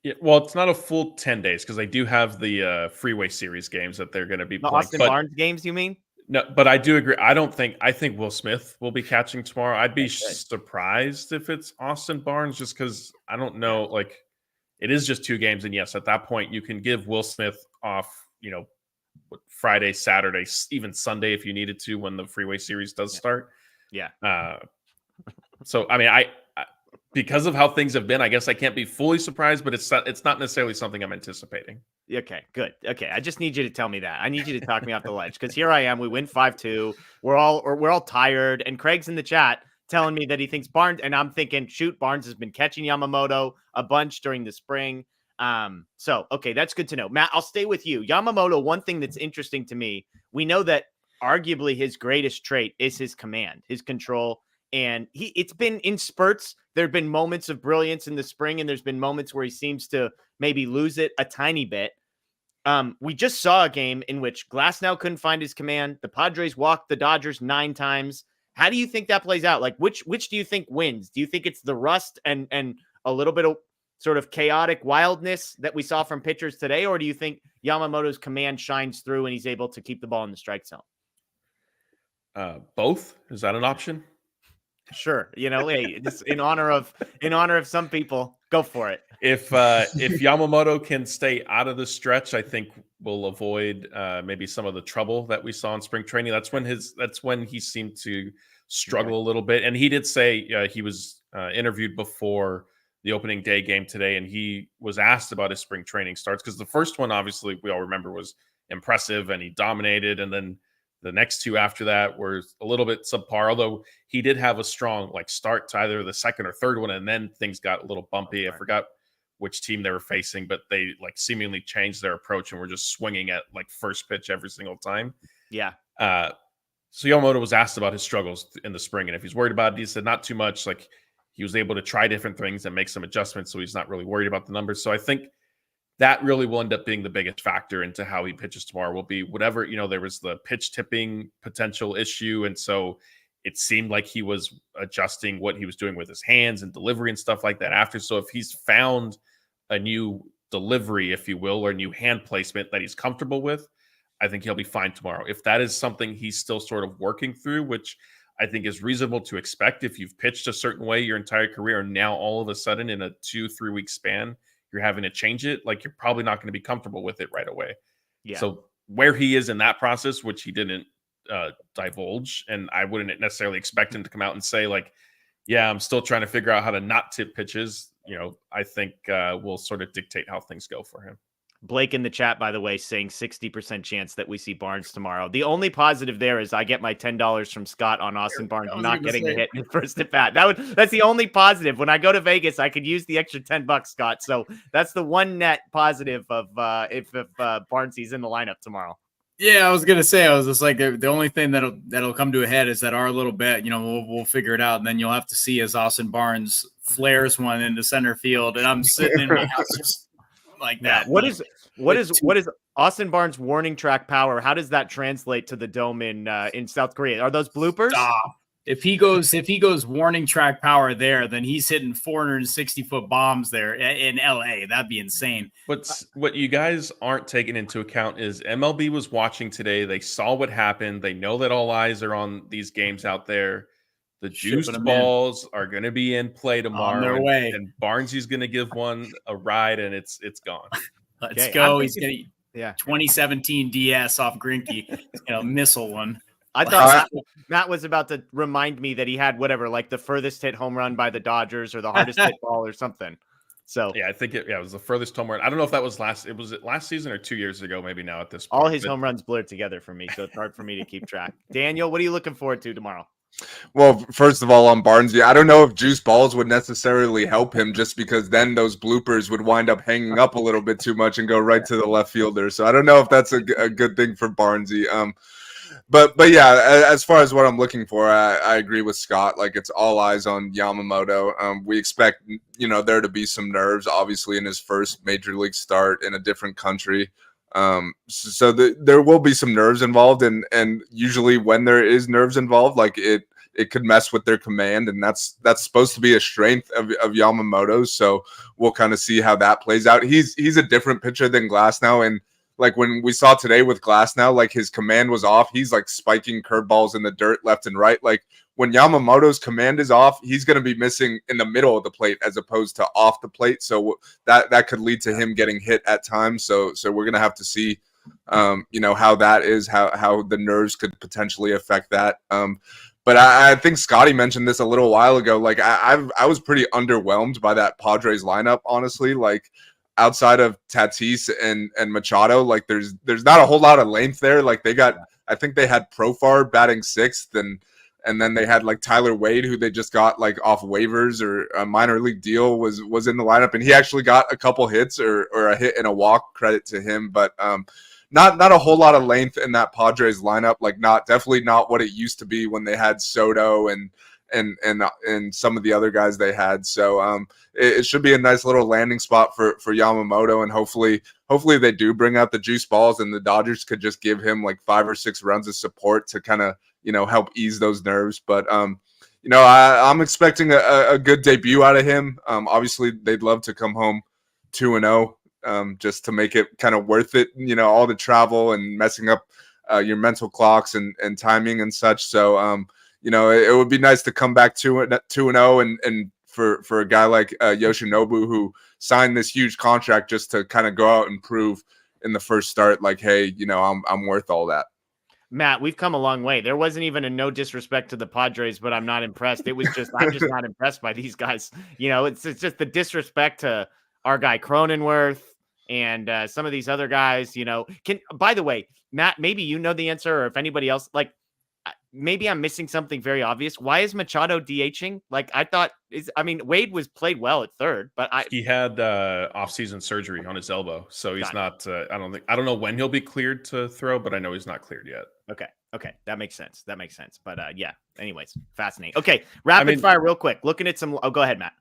Yeah, well, it's not a full 10 days because they do have the Freeway Series games that they're going to be playing. Austin Barnes games, you mean? No, but I do agree. I think Will Smith will be catching tomorrow. I'd be surprised if it's Austin Barnes just because I don't know, like, it is just 2 games. And yes, at that point, you can give Will Smith off, Friday, Saturday, even Sunday if you needed to when the Freeway Series does start. Yeah. So, I mean, I because of how things have been, I guess I can't be fully surprised, but it's not necessarily something I'm anticipating. Okay, good. Okay, I just need you to tell me that. I need you to talk me off the ledge because here I am. We win 5-2. We're all tired, and Craig's in the chat telling me that he thinks Barnes, and I'm thinking, shoot, Barnes has been catching Yamamoto a bunch during the spring. So, okay, that's good to know. Matt, I'll stay with you. Yamamoto, one thing that's interesting to me, we know that arguably his greatest trait is his command, his control, and it's been in spurts. There have been moments of brilliance in the spring, and there's been moments where he seems to maybe lose it a tiny bit. We just saw a game in which Glasnow couldn't find his command. The Padres walked the Dodgers 9 times. How do you think that plays out? Like, which do you think wins? Do you think it's the rust and a little bit of sort of chaotic wildness that we saw from pitchers today? Or do you think Yamamoto's command shines through and he's able to keep the ball in the strike zone? Both? Is that an option? Sure. Hey, just in honor of some people, go for it. If Yamamoto can stay out of the stretch, I think we'll avoid maybe some of the trouble that we saw in spring training. That's when he seemed to struggle a little bit. And he did say he was interviewed before the opening day game today, and he was asked about his spring training starts because the first one, obviously, we all remember was impressive and he dominated, and then the next 2 after that were a little bit subpar, although he did have a strong start to either the second or third one, and then things got a little bumpy. I forgot which team they were facing, but they seemingly changed their approach and were just swinging at first pitch every single time. Yeah. So Yamamoto was asked about his struggles in the spring, and if he's worried about it, he said not too much. He was able to try different things and make some adjustments, so he's not really worried about the numbers. So I think that really will end up being the biggest factor into how he pitches tomorrow. Will be whatever, there was the pitch tipping potential issue. And so it seemed like he was adjusting what he was doing with his hands and delivery and stuff like that after. So if he's found a new delivery, if you will, or a new hand placement that he's comfortable with, I think he'll be fine tomorrow. If that is something he's still sort of working through, which I think is reasonable to expect if you've pitched a certain way your entire career, and now all of a sudden in a 2-3 week span, you're having to change it, you're probably not going to be comfortable with it right away. Yeah. So where he is in that process, which he didn't divulge, and I wouldn't necessarily expect him to come out and say yeah, I'm still trying to figure out how to not tip pitches. I think will sort of dictate how things go for him. Blake in the chat, by the way, saying 60% chance that we see Barnes tomorrow. The only positive there is I get my $10 from Scott on Austin Barnes not getting a hit in first at bat. That's the only positive. When I go to Vegas, I could use the extra $10, Scott. So that's the one net positive of if Barnesy's in the lineup tomorrow. Yeah, I was gonna say, I was just like, the only thing that'll come to a head is that our little bet, we'll figure it out, and then you'll have to see as Austin Barnes flares one into center field, and I'm sitting in my house just like that. What is Austin Barnes warning track power? How does that translate to the dome in South Korea? Are those bloopers? Stop. If he goes warning track power there, then he's hitting 460-foot bombs there in LA. That'd be insane. What you guys aren't taking into account is MLB was watching today. They saw what happened. They know that all eyes are on these games out there. The juiced balls are going to be in play tomorrow. On their way. And Barnesy's going to give one a ride, and it's gone. Let's go. He's going to 2017 DS off Greinke. He's going to missile one. I thought Matt was about to remind me that he had whatever, like the furthest hit home run by the Dodgers or the hardest hit ball or something. So yeah, I think it was the furthest home run. I don't know if that was last season or 2 years ago, maybe now at this point. All his home runs blurred together for me, so it's hard for me to keep track. Daniel, what are you looking forward to tomorrow? Well, first of all, on Barnesy, I don't know if juice balls would necessarily help him, just because then those bloopers would wind up hanging up a little bit too much and go right to the left fielder. So I don't know if that's a good thing for Barnesy. But yeah, as far as what I'm looking for, I agree with Scott. Like, it's all eyes on Yamamoto. We expect, there to be some nerves, obviously, in his first major league start in a different country. So there will be some nerves involved, and usually when there is nerves involved, like it could mess with their command, and that's supposed to be a strength of Yamamoto's. So we'll kind of see how that plays out. He's a different pitcher than Glasnow, and like when we saw today with Glasnow, like his command was off. He's like spiking curveballs in the dirt left and right. Like when Yamamoto's command is off, he's going to be missing in the middle of the plate as opposed to off the plate. So that could lead to him getting hit at times. So we're going to have to see, how that is, how the nerves could potentially affect that. But I think Scotty mentioned this a little while ago. Like I was pretty underwhelmed by that Padres lineup, honestly. Like, outside of Tatis and Machado, like there's not a whole lot of length there. Like I think they had Profar batting sixth, and then they had like Tyler Wade, who they just got like off waivers or a minor league deal, was in the lineup, and he actually got a couple hits or a hit and a walk, credit to him. But not a whole lot of length in that Padres lineup. Like definitely not what it used to be when they had Soto and some of the other guys they had. So it should be a nice little landing spot for Yamamoto, and hopefully they do bring out the juice balls, and the Dodgers could just give him like 5 or 6 runs of support to kind of help ease those nerves. But I'm expecting a good debut out of him. Obviously they'd love to come home 2-0, just to make it kind of worth it, all the travel and messing up your mental clocks and timing and such. So it would be nice to come back 2-0, and for a guy like Yoshinobu, who signed this huge contract just to kind of go out and prove in the first start, like, hey, I'm worth all that. Matt, we've come a long way. There wasn't even a no disrespect to the Padres, but I'm not impressed. It was just I'm just not impressed by these guys. It's just the disrespect to our guy Cronenworth and some of these other guys. By the way, Matt, maybe you know the answer, or if anybody else, like, maybe I'm missing something very obvious. Why is Machado DHing? Like, Wade played well at third, but he had off-season surgery on his elbow, so he's not. I don't know when he'll be cleared to throw, but I know he's not cleared yet. Okay, that makes sense. But yeah. Anyways, fascinating. Okay, rapid fire, real quick. Looking at some. Oh, go ahead, Matt.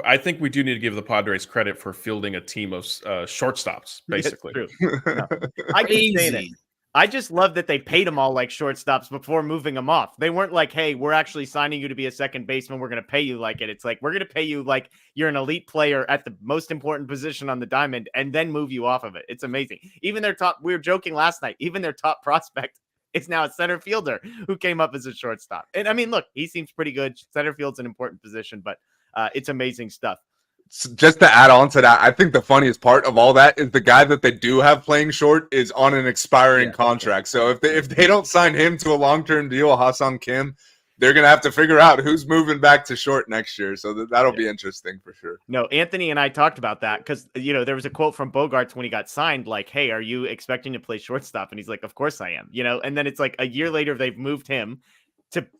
I think we do need to give the Padres credit for fielding a team of shortstops, basically. True. No, I keep saying it. I just love that they paid them all like shortstops before moving them off. They weren't like, hey, we're actually signing you to be a second baseman. We're going to pay you like it. It's like, we're going to pay you like you're an elite player at the most important position on the diamond and then move you off of it. It's amazing. Even their top, we were joking last night, even their top prospect is now a center fielder who came up as a shortstop. And look, he seems pretty good. Center field's an important position, but it's amazing stuff. Just to add on to that, I think the funniest part of all that is the guy that they do have playing short is on an expiring contract. So if they don't sign him to a long-term deal, Ha-Seong Kim, they're going to have to figure out who's moving back to short next year. So that'll be interesting for sure. No, Anthony and I talked about that because, there was a quote from Bogarts when he got signed, like, hey, are you expecting to play shortstop? And he's like, of course I am, and then it's like a year later, they've moved him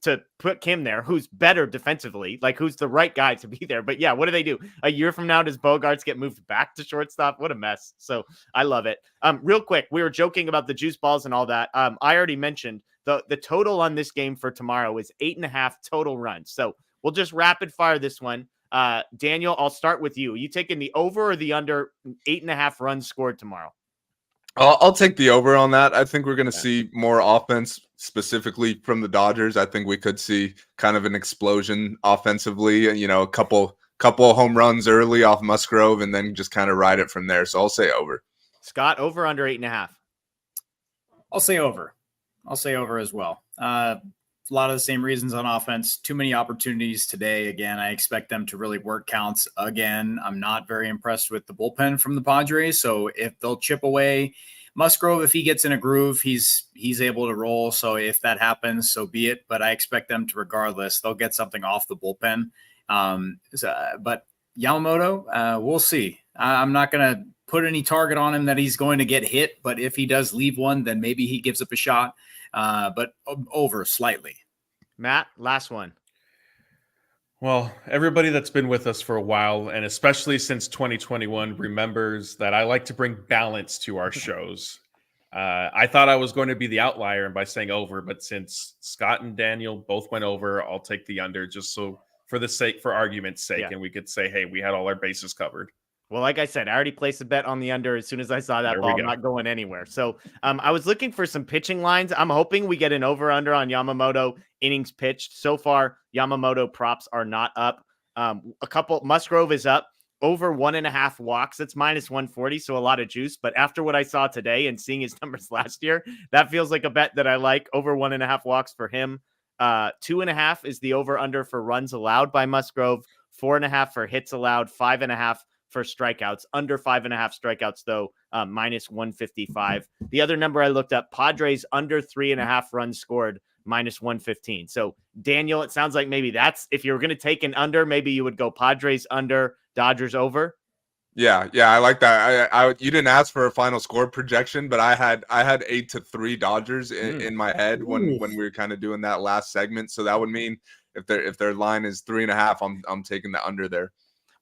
to put Kim there, who's better defensively, like who's the right guy to be there. But yeah, what do? A year from now, does Bogarts get moved back to shortstop? What a mess. So I love it. Real quick, we were joking about the juice balls and all that. I already mentioned the total on this game for tomorrow is 8.5 total runs. So we'll just rapid fire this one. Daniel, I'll start with you. Are you taking the over or the under 8.5 runs scored tomorrow? I'll take the over on that. I think we're going to see more offense, specifically from the Dodgers. I think we could see kind of an explosion offensively, a couple home runs early off Musgrove, and then just kind of ride it from there. So I'll say over. Scott, over under 8.5. I'll say over. I'll say over as well. A lot of the same reasons on offense. Too many opportunities today. Again, I expect them to really work counts again. I'm not very impressed with the bullpen from the Padres. So if they'll chip away Musgrove, if he gets in a groove, he's able to roll. So if that happens, so be it. But I expect them to, regardless, they'll get something off the bullpen. But Yamamoto, we'll see. I'm not going to put any target on him that he's going to get hit. But if he does leave one, then maybe he gives up a shot. But over slightly. Matt, last one. Well, everybody that's been with us for a while, and especially since 2021, remembers that I like to bring balance to our shows. I thought I was going to be the outlier by saying over, but since Scott and Daniel both went over, I'll take the under, just so for argument's sake, and we could say, hey, we had all our bases covered. Well, like I said, I already placed a bet on the under as soon as I saw that ball not going anywhere. So I was looking for some pitching lines. I'm hoping we get an over-under on Yamamoto innings pitched. So far, Yamamoto props are not up. Musgrove is up. Over 1.5 walks. That's minus 140, so a lot of juice. But after what I saw today and seeing his numbers last year, that feels like a bet that I like. Over 1.5 walks for him. 2.5 is the over-under for runs allowed by Musgrove. 4.5 for hits allowed. 5.5 for strikeouts. Under 5.5 strikeouts, though, minus 155. The other number I looked up, Padres under 3.5 runs scored, minus 115. So, Daniel, it sounds like maybe that's, if you were going to take an under, maybe you would go Padres under, Dodgers over. Yeah, I like that. You didn't ask for a final score projection, but I had 8-3 Dodgers in my head when we were kind of doing that last segment. So that would mean if their line is 3.5, I'm taking the under there.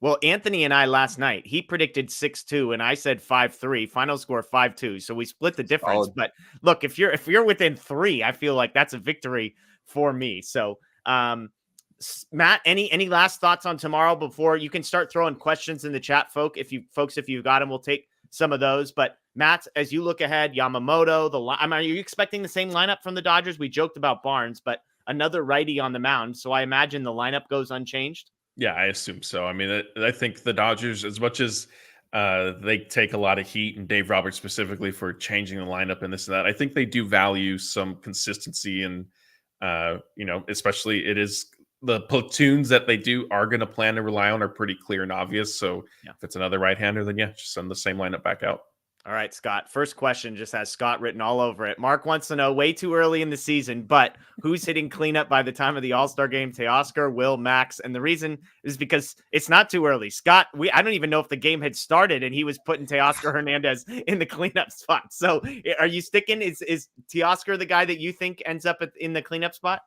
Well, Anthony and I last night, he predicted 6-2 and I said 5-3, final score 5-2. So we split the difference. Solid. But look, if you're within 3, I feel like that's a victory for me. So, Matt, any last thoughts on tomorrow before you can start throwing questions in the chat, folks? If you've got them, we'll take some of those. But Matt, as you look ahead, Yamamoto, are you expecting the same lineup from the Dodgers? We joked about Barnes, but another righty on the mound. So I imagine the lineup goes unchanged. Yeah, I assume so. I mean, I think the Dodgers, as much as they take a lot of heat, and Dave Roberts specifically for changing the lineup and this and that, I think they do value some consistency and, especially it is the platoons that they are going to plan to rely on are pretty clear and obvious. So if it's another right-hander, then just send the same lineup back out. All right, Scott. First question just has Scott written all over it. Mark wants to know, way too early in the season, but who's hitting cleanup by the time of the All-Star game? Teoscar, Will, Max. And the reason is because it's not too early. Scott, I don't even know if the game had started and he was putting Teoscar Hernandez in the cleanup spot. So are you sticking? Is Teoscar the guy that you think ends up in the cleanup spot?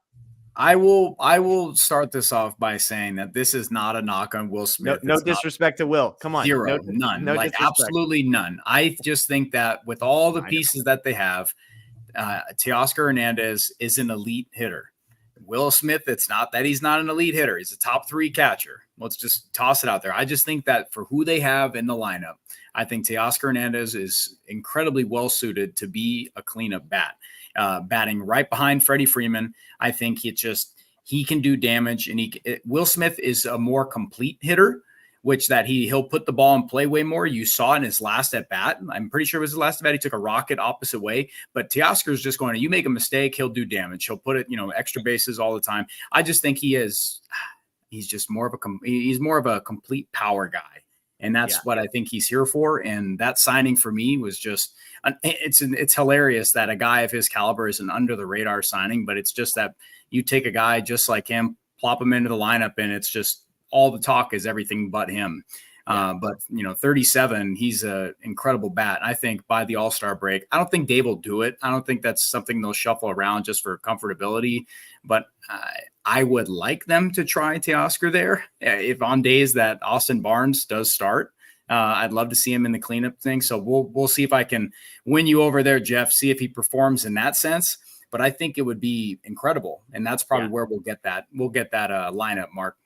I will start this off by saying that this is not a knock on Will Smith. No disrespect to Will. Come on. Zero. None. No like disrespect. Absolutely none. I just think that with all the pieces that they have, Teoscar Hernandez is an elite hitter. Will Smith, it's not that he's not an elite hitter. He's a top 3 catcher. Let's just toss it out there. I just think that for who they have in the lineup, I think Teoscar Hernandez is incredibly well suited to be a cleanup bat. Batting right behind Freddie Freeman. I think he can do damage, and Will Smith is a more complete hitter, which that he'll put the ball in play way more. You saw in his last at bat. I'm pretty sure it was his last at bat. He took a rocket opposite way, but Teoscar is just going to, you make a mistake, he'll do damage. He'll put it, extra bases all the time. I just think he's more of a complete power guy. And that's what I think he's here for. And that signing for me was just, it's hilarious that a guy of his caliber is an under the radar signing, but it's just that you take a guy just like him, plop him into the lineup, and it's just all the talk is everything but him. But 37, he's an incredible bat. I think by the All-Star break, I don't think Dave will do it. I don't think that's something they'll shuffle around just for comfortability, but I would like them to try Teoscar there. If on days that Austin Barnes does start, I'd love to see him in the cleanup thing. So we'll see if I can win you over there, Jeff, see if he performs in that sense. But I think it would be incredible. And that's probably where we'll get that lineup, Mark.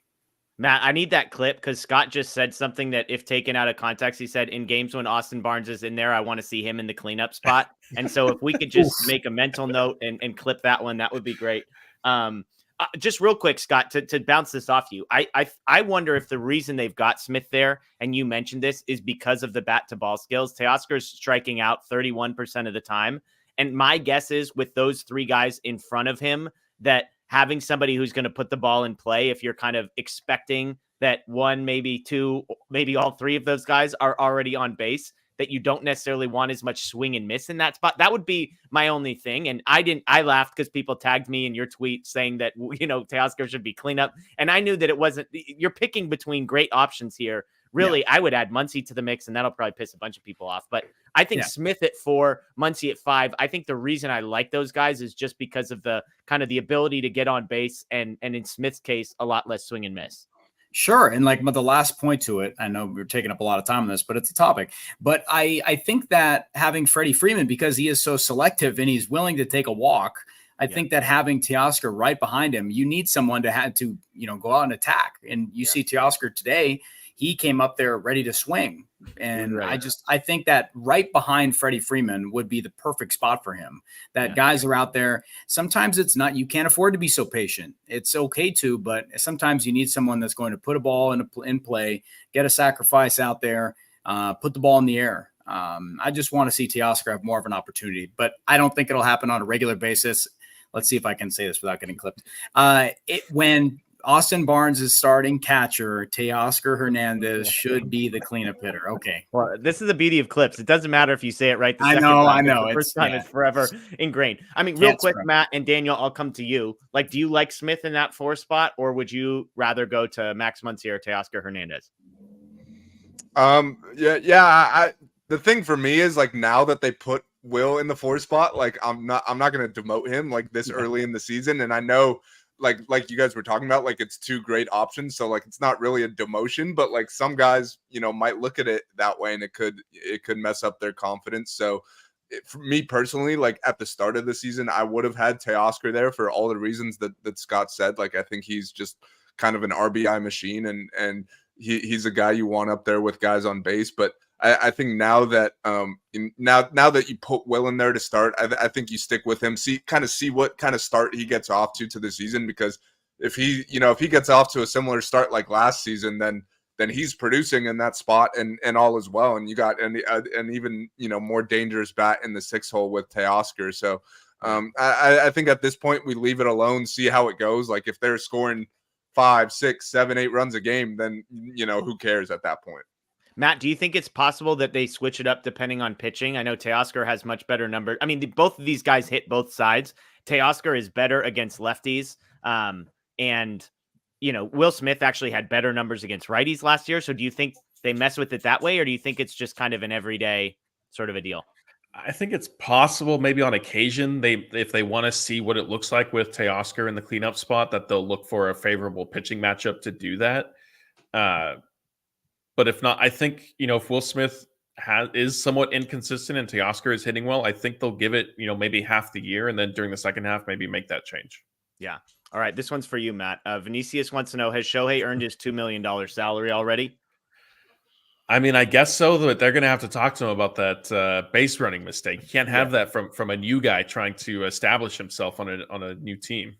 Matt, I need that clip because Scott just said something that if taken out of context, he said in games when Austin Barnes is in there, I want to see him in the cleanup spot. And so if we could just make a mental note and clip that one, that would be great. Just real quick, Scott, to bounce this off you, I wonder if the reason they've got Smith there, and you mentioned this, is because of the bat to ball skills. Teoscar's striking out 31% of the time. And my guess is with those three guys in front of him, that having somebody who's going to put the ball in play, if you're kind of expecting that one, maybe two, maybe all three of those guys are already on base, that you don't necessarily want as much swing and miss in that spot. That would be my only thing. And I laughed because people tagged me in your tweet saying that, Teoscar should be cleanup. And I knew that it wasn't, you're picking between great options here. Really, I would add Muncy to the mix, and that'll probably piss a bunch of people off. But I think Smith at 4, Muncy at 5. I think the reason I like those guys is just because of the kind of the ability to get on base, and in Smith's case, a lot less swing and miss. Sure. And like the last point to it, I know we're taking up a lot of time on this, but it's a topic. But I think that having Freddie Freeman, because he is so selective and he's willing to take a walk, I think that having Teoscar right behind him, you need someone to have to, go out and attack. And you see Teoscar today, he came up there ready to swing. And I think that right behind Freddie Freeman would be the perfect spot for him. That guys are out there. Sometimes it's not, you can't afford to be so patient. It's okay to, but sometimes you need someone that's going to put a ball in play, get a sacrifice out there, put the ball in the air. I just want to see Teoscar have more of an opportunity, but I don't think it'll happen on a regular basis. Let's see if I can say this without getting clipped. When Austin Barnes is starting catcher, Teoscar Hernandez should be the cleanup hitter. Okay. Well, this is the beauty of clips. It doesn't matter if you say it right the second time. I know. The first time it's forever ingrained. I mean, real quick, Matt and Daniel, I'll come to you. Like, do you like Smith in that 4 spot, or would you rather go to Max Muncy or Teoscar Hernandez? The thing for me is, like, now that they put Will in the 4 spot, like, I'm not going to demote him like this early in the season. And I know, like you guys were talking about, like, it's 2 great options. So, like, it's not really a demotion, but like some guys, might look at it that way, and it could mess up their confidence. So for me personally, like at the start of the season, I would have had Teoscar there for all the reasons that Scott said. Like, I think he's just kind of an RBI machine, and he's a guy you want up there with guys on base. But I think now that now that you put Will in there to start, I think you stick with him. See what kind of start he gets off to the season, because if he gets off to a similar start like last season, then he's producing in that spot and all as well. And you got an even more dangerous bat in the 6 hole with Teoscar. So I think at this point we leave it alone, see how it goes. Like, if they're scoring 5, 6, 7, 8 runs a game, then who cares at that point. Matt, do you think it's possible that they switch it up depending on pitching? I know Teoscar has much better numbers. I mean, both of these guys hit both sides. Teoscar is better against lefties. And Will Smith actually had better numbers against righties last year. So do you think they mess with it that way, or do you think it's just kind of an everyday sort of a deal? I think it's possible, maybe on occasion, if they want to see what it looks like with Teoscar in the cleanup spot, that they'll look for a favorable pitching matchup to do that. But if not, I think, if Will Smith is somewhat inconsistent and Teoscar is hitting well, I think they'll give it, maybe half the year, and then during the second half, maybe make that change. Yeah. All right. This one's for you, Matt. Vinicius wants to know, has Shohei earned his $2 million salary already? I mean, I guess so, but they're going to have to talk to him about that base running mistake. You can't have that from a new guy trying to establish himself on a new team.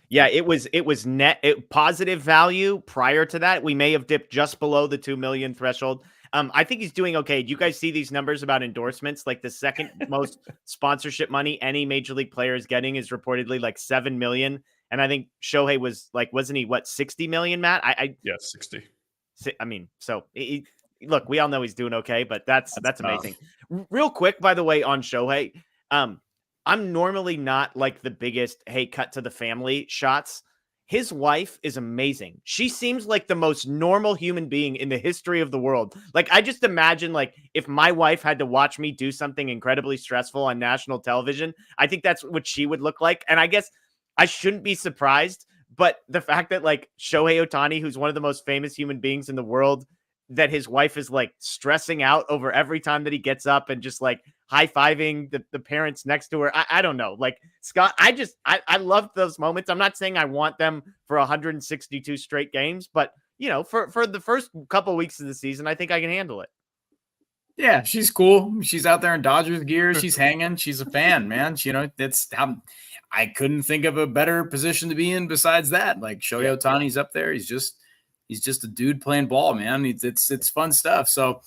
Yeah, it was net positive value prior to that. We may have dipped just below the 2 million threshold. I think he's doing okay. Do you guys see these numbers about endorsements? Like, the second most sponsorship money any major league player is getting is reportedly like 7 million. And I think Shohei was like, wasn't he 60 million, Matt? Yeah, 60. I mean, so look, we all know he's doing okay, but that's amazing. Real quick, by the way, on Shohei, I'm normally not like the biggest, hey, cut to the family shots. His wife is amazing. She seems like the most normal human being in the history of the world. Like, I just imagine, like, if my wife had to watch me do something incredibly stressful on national television, I think that's what she would look like. And I guess I shouldn't be surprised, but the fact that, like, Shohei Ohtani, who's one of the most famous human beings in the world, that his wife is like stressing out over every time that he gets up and just like high-fiving the parents next to her. I don't know. Like, Scott, I love those moments. I'm not saying I want them for 162 straight games, but you know, for the first couple of weeks of the season, I think I can handle it. Yeah, she's cool. She's out there in Dodgers gear. She's hanging. She's a fan, man. You know, that's how I couldn't think of a better position to be in besides that. Like, Shohei Ohtani's up there. He's just a dude playing ball, man. It's fun stuff. So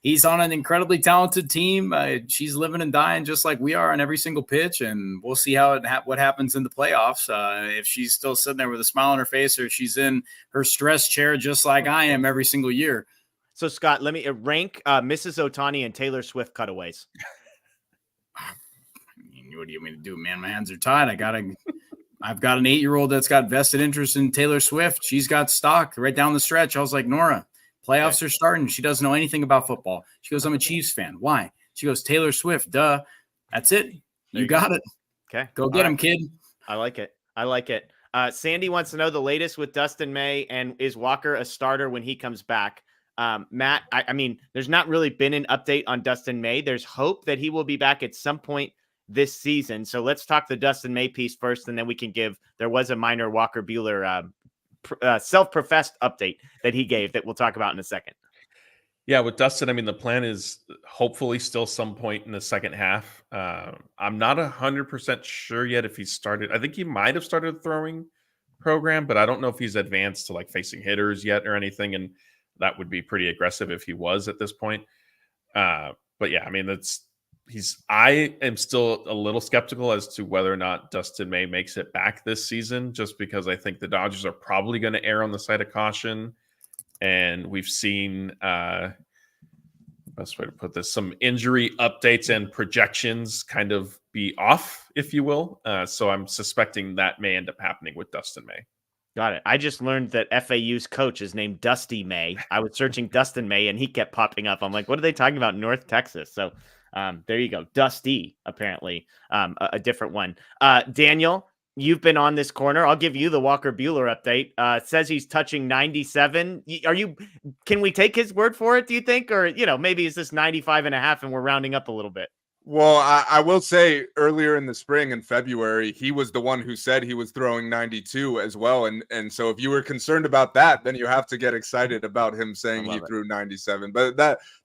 he's on an incredibly talented team. She's living and dying just like we are on every single pitch, and we'll see what happens in the playoffs. If she's still sitting there with a smile on her face, or she's in her stress chair just like I am every single year. So, Scott, let me rank Mrs. Ohtani and Taylor Swift cutaways. What do you mean to do, man? My hands are tied. I've got an 8-year-old that's got vested interest in Taylor Swift. She's got stock right down the stretch. I was like, Nora, playoffs are starting. She doesn't know anything about football. She goes, I'm a Chiefs fan. Why? She goes, Taylor Swift. Duh. That's it. You got it. Okay. Go get him, kid. I like it. Sandy wants to know the latest with Dustin May, and is Walker a starter when he comes back? Matt, I mean, there's not really been an update on Dustin May. There's hope that he will be back at some point this season. So let's talk the Dustin May piece first, and then we can there was a minor Walker Buehler self-professed update that he gave that we'll talk about in a second. Yeah, with Dustin, I mean, the plan is hopefully still some point in the second half. I'm not 100% sure yet if he started. I think he might have started the throwing program, but I don't know if he's advanced to like facing hitters yet or anything. And that would be pretty aggressive if he was at this point. But yeah, I mean, I am still a little skeptical as to whether or not Dustin May makes it back this season, just because I think the Dodgers are probably going to err on the side of caution. And we've seen, best way to put this, some injury updates and projections kind of be off, if you will. So I'm suspecting that may end up happening with Dustin May. Got it. I just learned that FAU's coach is named Dusty May. I was searching Dustin May and he kept popping up. I'm like, what are they talking about? North Texas. So there you go. Dusty, apparently, a different one. Daniel, you've been on this corner. I'll give you the Walker Buehler update. Says he's touching 97. Can we take his word for it, do you think? Or, you know, maybe it's this 95.5 and we're rounding up a little bit. Well, I will say earlier in the spring in February, he was the one who said he was throwing 92 as well. And so if you were concerned about that, then you have to get excited about him saying he threw 97. But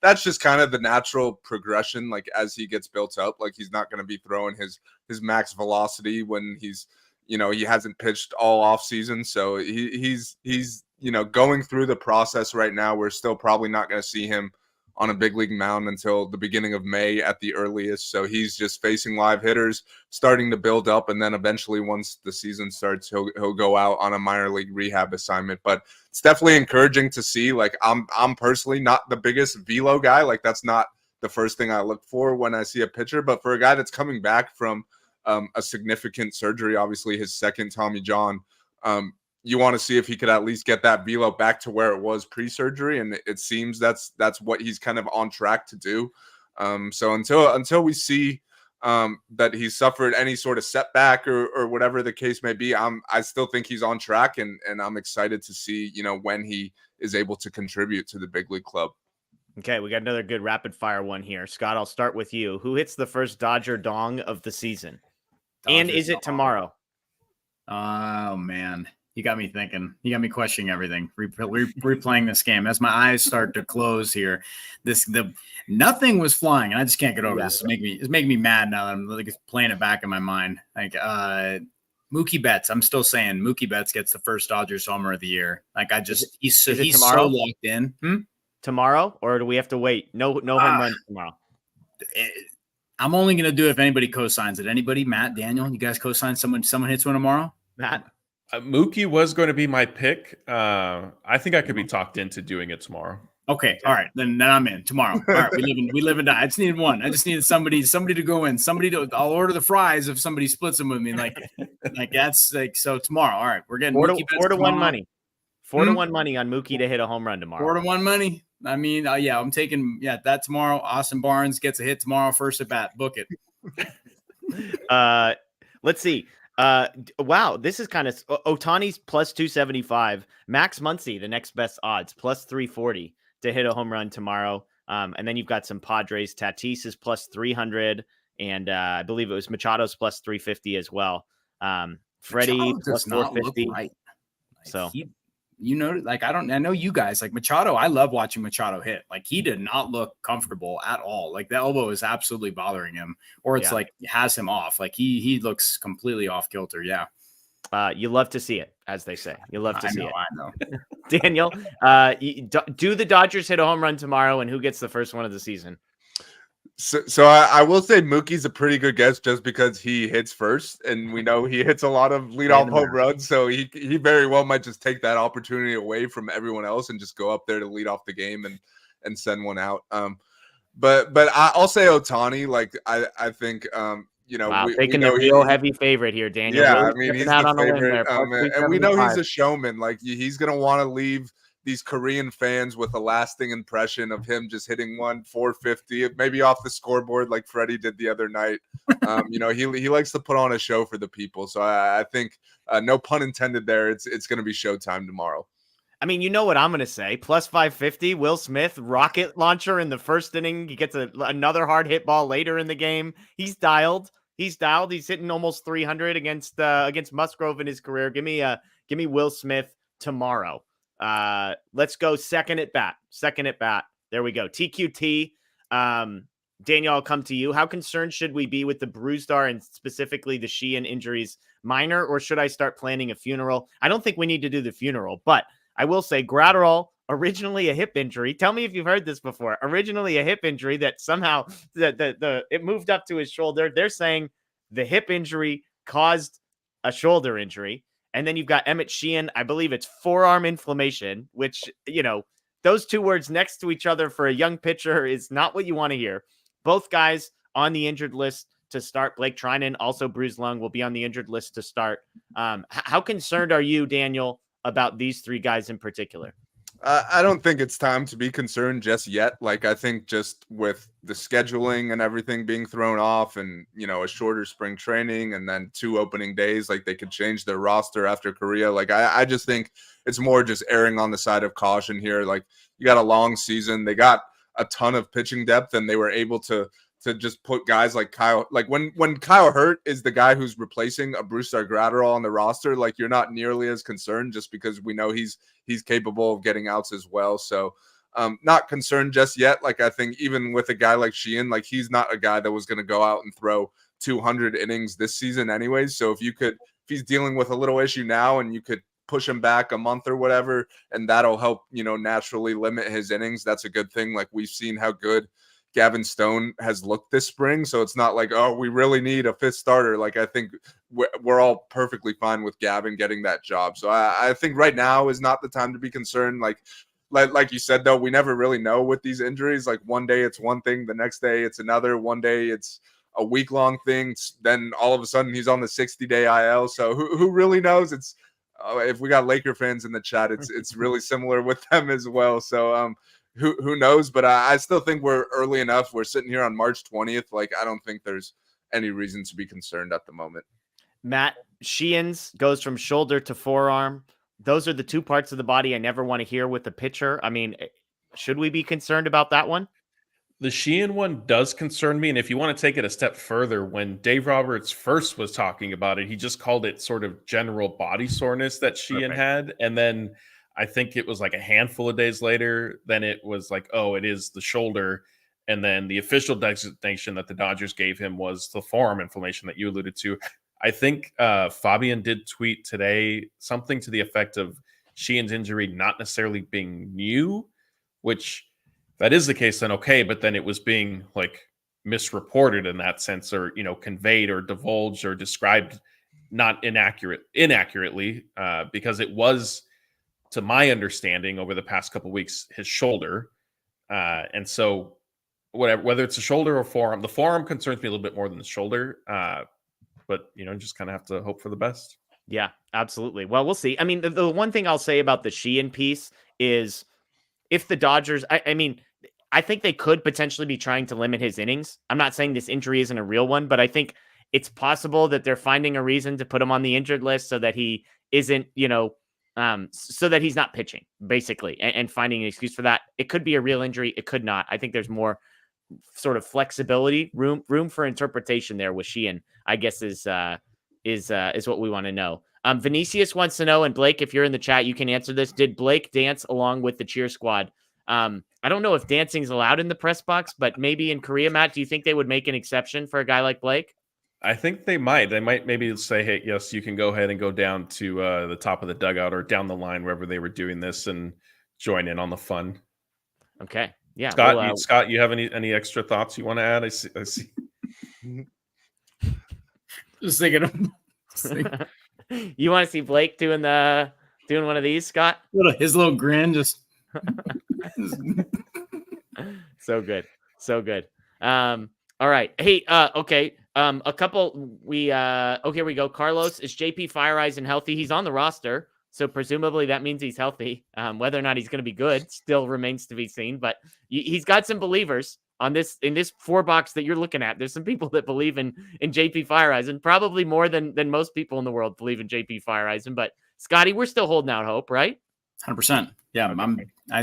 that's just kind of the natural progression. Like, as he gets built up, like, he's not going to be throwing his max velocity when he's, you know, he hasn't pitched all off season. So he's, you know, going through the process right now. We're still probably not going to see him on a big league mound until the beginning of May at the earliest. So he's just facing live hitters, starting to build up. And then eventually, once the season starts, he'll go out on a minor league rehab assignment. But it's definitely encouraging to see. Like, I'm personally not the biggest velo guy. Like, that's not the first thing I look for when I see a pitcher. But for a guy that's coming back from a significant surgery, obviously his second Tommy John, you want to see if he could at least get that velo back to where it was pre-surgery, and it seems that's what he's kind of on track to do. So until we see that he's suffered any sort of setback or whatever the case may be, I still think he's on track, and I'm excited to see, you know, when he is able to contribute to the big league club. Okay, we got another good rapid fire one here. Scott, I'll start with you. Who hits the first Dodger dong of the season? And is it tomorrow? Oh, man. You got me thinking. You got me questioning everything. Replaying this game as my eyes start to close here. Nothing was flying, and I just can't get over this. It's making me mad now that I'm like playing it back in my mind. Like Mookie Betts. I'm still saying Mookie Betts gets the first Dodgers homer of the year. Like, he's so locked in. Tomorrow, or do we have to wait? No home run tomorrow. I'm only gonna do it if anybody co-signs it. Anybody? Matt, Daniel, you guys co-sign someone hits one tomorrow? Matt. Mookie was going to be my pick. I think I could be talked into doing it tomorrow. Okay. All right. Then I'm in tomorrow. All right. We live and die. I just needed one. I just needed somebody to go in. I'll order the fries if somebody splits them with me. Like that's like, so tomorrow. All right. We're getting 4-1 money. 4-1 money on Mookie to hit a home run tomorrow. 4-1 money. I mean, yeah, I'm taking that tomorrow. Austin Barnes gets a hit tomorrow, first at bat. Book it. Let's see. Wow, this is kind of Ohtani's plus 275. Max Muncy, the next best odds, plus 340 to hit a home run tomorrow. And then you've got some Padres. Tatis is plus 300, and I believe it was Machado's plus 350 as well. Freddie plus 450. Right. So I know you guys like Machado. I love watching Machado hit. Like, he did not look comfortable at all. Like, the elbow is absolutely bothering him, or it's like has him off. Like, he looks completely off kilter. Yeah. You love to see it, as they say. You love to see it. I know. Daniel, do the Dodgers hit a home run tomorrow, and who gets the first one of the season? So I will say Mookie's a pretty good guess just because he hits first, and we know he hits a lot of leadoff home runs. So he very well might just take that opportunity away from everyone else and just go up there to lead off the game and send one out. But I'll say Ohtani. Like, I think wow, taking the real heavy favorite here, Daniel. Yeah, really I mean, he's the favorite, and we know he's a showman. Like, he's gonna want to leave these Korean fans with a lasting impression of him just hitting 450, maybe off the scoreboard like Freddie did the other night. He likes to put on a show for the people. So I think, no pun intended there, it's going to be showtime tomorrow. I mean, you know what I'm going to say. Plus 550, Will Smith, rocket launcher in the first inning. He gets another hard hit ball later in the game. He's dialed. He's hitting almost 300 against Musgrove in his career. Give me Will Smith tomorrow. Let's go second at bat. There we go. TQT. Daniel, I'll come to you. How concerned should we be with the bruised arm and specifically the Sheehan injuries? Minor, or should I start planning a funeral? I don't think we need to do the funeral, but I will say Gratterall, originally a hip injury. Tell me if you've heard this before. Originally a hip injury that somehow it moved up to his shoulder. They're saying the hip injury caused a shoulder injury. And then you've got Emmett Sheehan. I believe it's forearm inflammation, which, those two words next to each other for a young pitcher is not what you want to hear. Both guys on the injured list to start. Blake Trinan, also bruised lung, will be on the injured list to start. How concerned are you, Daniel, about these three guys in particular? I don't think it's time to be concerned just yet. Like, I think just with the scheduling and everything being thrown off and, a shorter spring training and then 2 opening days, like, they could change their roster after Korea. Like, I just think it's more just erring on the side of caution here. Like, you got a long season. They got a ton of pitching depth, and they were able to just put guys like Kyle. Like, when Kyle Hurt is the guy who's replacing a Brusdar Graterol on the roster, like, you're not nearly as concerned just because we know he's capable of getting outs as well. So not concerned just yet. Like, I think even with a guy like Sheehan, like, he's not a guy that was going to go out and throw 200 innings this season anyways. So if he's dealing with a little issue now and you could push him back a month or whatever, and that'll help, naturally limit his innings, that's a good thing. Like, we've seen how good Gavin Stone has looked this spring. So it's not like, oh, we really need a 5th starter. Like, I think we're all perfectly fine with Gavin getting that job. So I think right now is not the time to be concerned. Like you said, though, we never really know with these injuries. Like, one day it's one thing, the next day it's another. One day it's a week-long thing. Then all of a sudden he's on the 60-day IL. So who really knows? It's if we got Laker fans in the chat, it's really similar with them as well. So who knows? But I still think we're early enough. We're sitting here on March 20th. Like, I don't think there's any reason to be concerned at the moment. Matt, Sheehan's goes from shoulder to forearm. Those are the two parts of the body I never want to hear with the pitcher. I mean, should we be concerned about that one? The Sheehan one does concern me. And if you want to take it a step further, when Dave Roberts first was talking about it, he just called it sort of general body soreness that Sheehan had. And then I think it was like a handful of days later, then it was like, oh, it is the shoulder. And then the official designation that the Dodgers gave him was the forearm inflammation that you alluded to. I think Fabian did tweet today something to the effect of Sheehan's injury not necessarily being new, which that is the case, then okay, but then it was being like misreported in that sense, or conveyed or divulged or described not inaccurately, because it was, to my understanding, over the past couple of weeks, his shoulder. And so whether it's a shoulder or forearm, the forearm concerns me a little bit more than the shoulder. But, just kind of have to hope for the best. Yeah, absolutely. Well, we'll see. I mean, the one thing I'll say about the Sheehan piece is if the Dodgers, I mean, I think they could potentially be trying to limit his innings. I'm not saying this injury isn't a real one, but I think it's possible that they're finding a reason to put him on the injured list so that he isn't, so that he's not pitching, basically, and finding an excuse for that. It could be a real injury. It could not. I think there's more sort of flexibility, room for interpretation there with Sheehan, I guess is what we want to know. Vinicius wants to know, and Blake, if you're in the chat, you can answer this. Did Blake dance along with the cheer squad? I don't know if dancing's allowed in the press box, but maybe in Korea, Matt, do you think they would make an exception for a guy like Blake? I think they might. They might maybe say, hey, yes, you can go ahead and go down to the top of the dugout or down the line wherever they were doing this and join in on the fun. Okay. Yeah. Scott, Scott, you have any extra thoughts you want to add? I see. Just thinking. You want to see Blake doing one of these, Scott? His little grin, just so good. All right. Hey, okay. A couple here we go. Carlos, is JP Fireeisen healthy? He's on the roster, so presumably that means he's healthy. Whether or not he's going to be good still remains to be seen, but he's got some believers in this 4-box that you're looking at. There's some people that believe in JP Fireeisen, probably more than most people in the world believe in JP Fireeisen, but Scotty, we're still holding out hope, right? 100%. Yeah,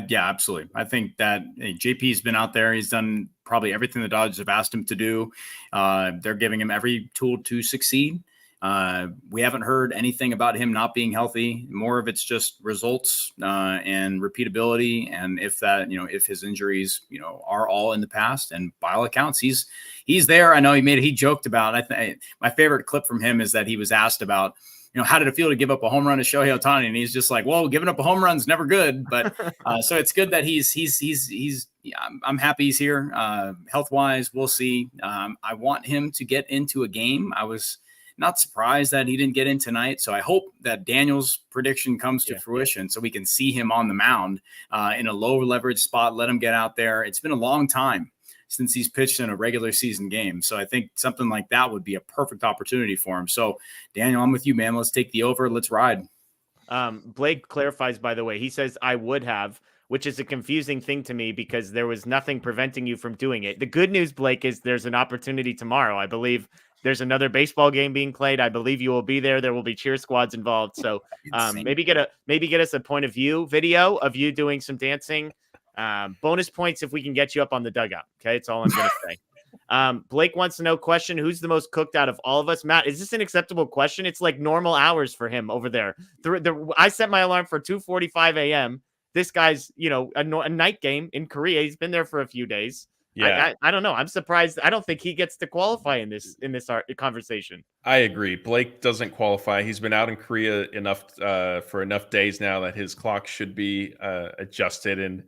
yeah, absolutely. I think that JP's been out there. He's done probably everything the Dodgers have asked him to do. They're giving him every tool to succeed. We haven't heard anything about him not being healthy. More of it's just results and repeatability. And if if his injuries, are all in the past, and by all accounts, he's there. I know he joked about, my favorite clip from him is that he was asked about, how did it feel to give up a home run to Shohei Ohtani? And he's just like, well, giving up a home run's never good. But so it's good that I'm happy he's here. Health wise, we'll see. I want him to get into a game. I was not surprised that he didn't get in tonight. So I hope that Daniel's prediction comes to fruition so we can see him on the mound in a low leverage spot. Let him get out there. It's been a long time since he's pitched in a regular season game. So I think something like that would be a perfect opportunity for him. So Daniel, I'm with you, man. Let's take the over. Let's ride. Blake clarifies, by the way, he says, I would have, which is a confusing thing to me because there was nothing preventing you from doing it. The good news, Blake, is there's an opportunity tomorrow. I believe there's another baseball game being played. I believe you will be there. There will be cheer squads involved. So maybe get us a point of view video of you doing some dancing. Bonus points if we can get you up on the dugout. Okay, that's all I'm going to say. Blake wants to know, question, who's the most cooked out of all of us? Matt, is this an acceptable question? It's like normal hours for him over there. I set my alarm for 2:45 a.m. This guy's, a night game in Korea. He's been there for a few days. Yeah, I don't know. I'm surprised. I don't think he gets to qualify in this conversation. I agree. Blake doesn't qualify. He's been out in Korea enough for enough days now that his clock should be adjusted. And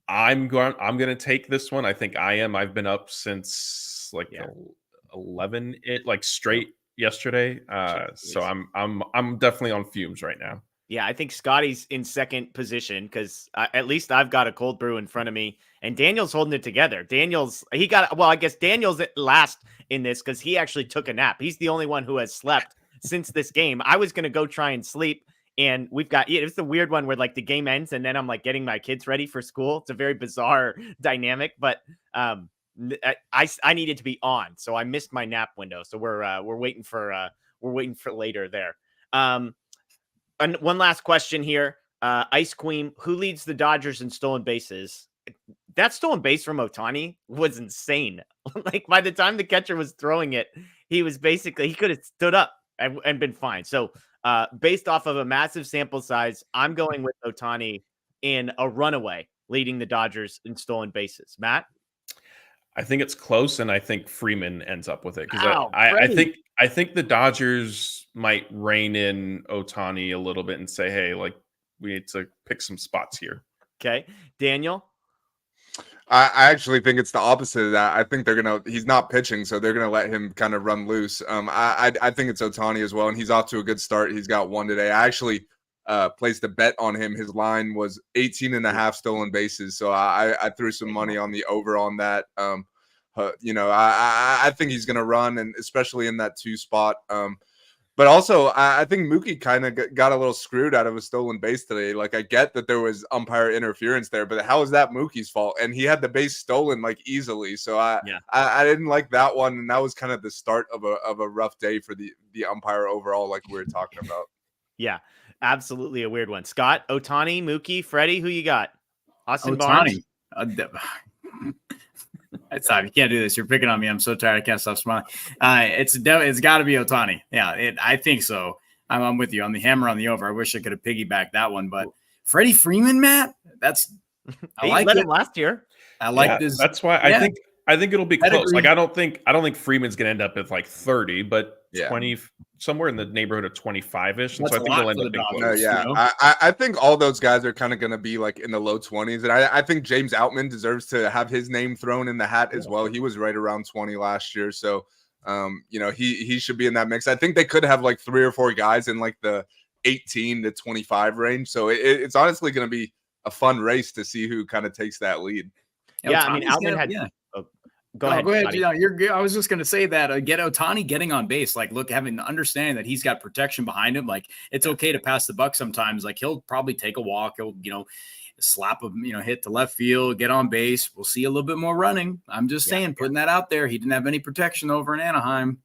I'm going to take this one. I think I am. I've been up since 11 straight yesterday. So I'm definitely on fumes right now. Yeah, I think Scotty's in second position because at least I've got a cold brew in front of me, and Daniel's holding it together. I guess Daniel's at last in this because he actually took a nap. He's the only one who has slept since this game. I was going to go try and sleep, and we've got, it's the weird one where like the game ends and then I'm like getting my kids ready for school. It's a very bizarre dynamic, but I needed to be on, so I missed my nap window. So we're waiting for later there. And one last question here. Ice Queen, who leads the Dodgers in stolen bases? That stolen base from Ohtani was insane. Like by the time the catcher was throwing it, he could have stood up and been fine. So based off of a massive sample size, I'm going with Ohtani in a runaway leading the Dodgers in stolen bases. Matt? I think it's close, and I think Freeman ends up with it because I think the Dodgers might rein in Ohtani a little bit and say, hey, like we need to pick some spots here. Okay. Daniel? I actually think it's the opposite of that. I think he's not pitching, so they're going to let him kind of run loose. I think it's Ohtani as well, and he's off to a good start. He's got one today. I actually placed a bet on him. His line was 18.5 stolen bases. So I threw some money on the over on that. I think he's going to run, and especially in that 2 spot. But also, I think Mookie kind of got a little screwed out of a stolen base today. Like, I get that there was umpire interference there, but how is that Mookie's fault? And he had the base stolen like easily. So I didn't like that one, and that was kind of the start of a rough day for the umpire overall, like we were talking about. Yeah, absolutely a weird one. Scott, Ohtani, Mookie, Freddie, who you got? Austin Ohtani. Barnes. It's time. You can't do this. You're picking on me. I'm so tired. I can't stop smiling. It's got to be Ohtani. Yeah, I think so. I'm with you on the hammer on the over. I wish I could have piggybacked that one, but Freddie Freeman, Matt, I like let it him last year. I like this. That's why I think it'll be close. Like, I don't think Freeman's going to end up at like 30, but 20, somewhere in the neighborhood of 25-ish. And so I think he'll end up being close. I think all those guys are kind of going to be like in the low 20s. And I think James Outman deserves to have his name thrown in the hat as well. He was right around 20 last year. So, he should be in that mix. I think they could have like 3 or 4 guys in like the 18 to 25 range. So it's honestly going to be a fun race to see who kind of takes that lead. Yeah, I mean, Outman had. Yeah. Go ahead. You're good. I was just going to say that get Ohtani getting on base, like having the understanding that he's got protection behind him. Like, it's okay to pass the buck sometimes. Like, he'll probably take a walk. He'll, slap a, hit to left field, get on base. We'll see a little bit more running. I'm just saying, putting that out there. He didn't have any protection over in Anaheim.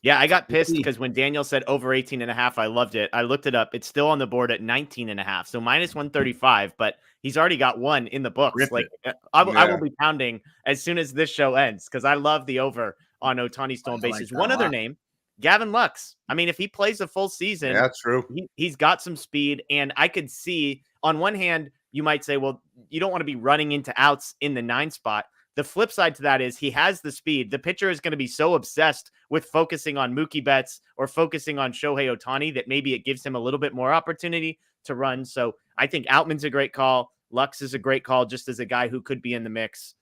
Yeah, I got pissed because when Daniel said over 18.5, I loved it. I looked it up. It's still on the board at 19.5. So minus 135, but he's already got one in the books. Like, I will be pounding as soon as this show ends because I love the over on Ohtani stolen bases. One other name, Gavin Lux. I mean, if he plays a full season, yeah, that's true. He's got some speed. And I could see, on one hand, you might say, well, you don't want to be running into outs in the 9 spot. The flip side to that is he has the speed. The pitcher is going to be so obsessed with focusing on Mookie Betts or focusing on Shohei Ohtani that maybe it gives him a little bit more opportunity to run. So I think Outman's a great call. Lux is a great call just as a guy who could be in the mix.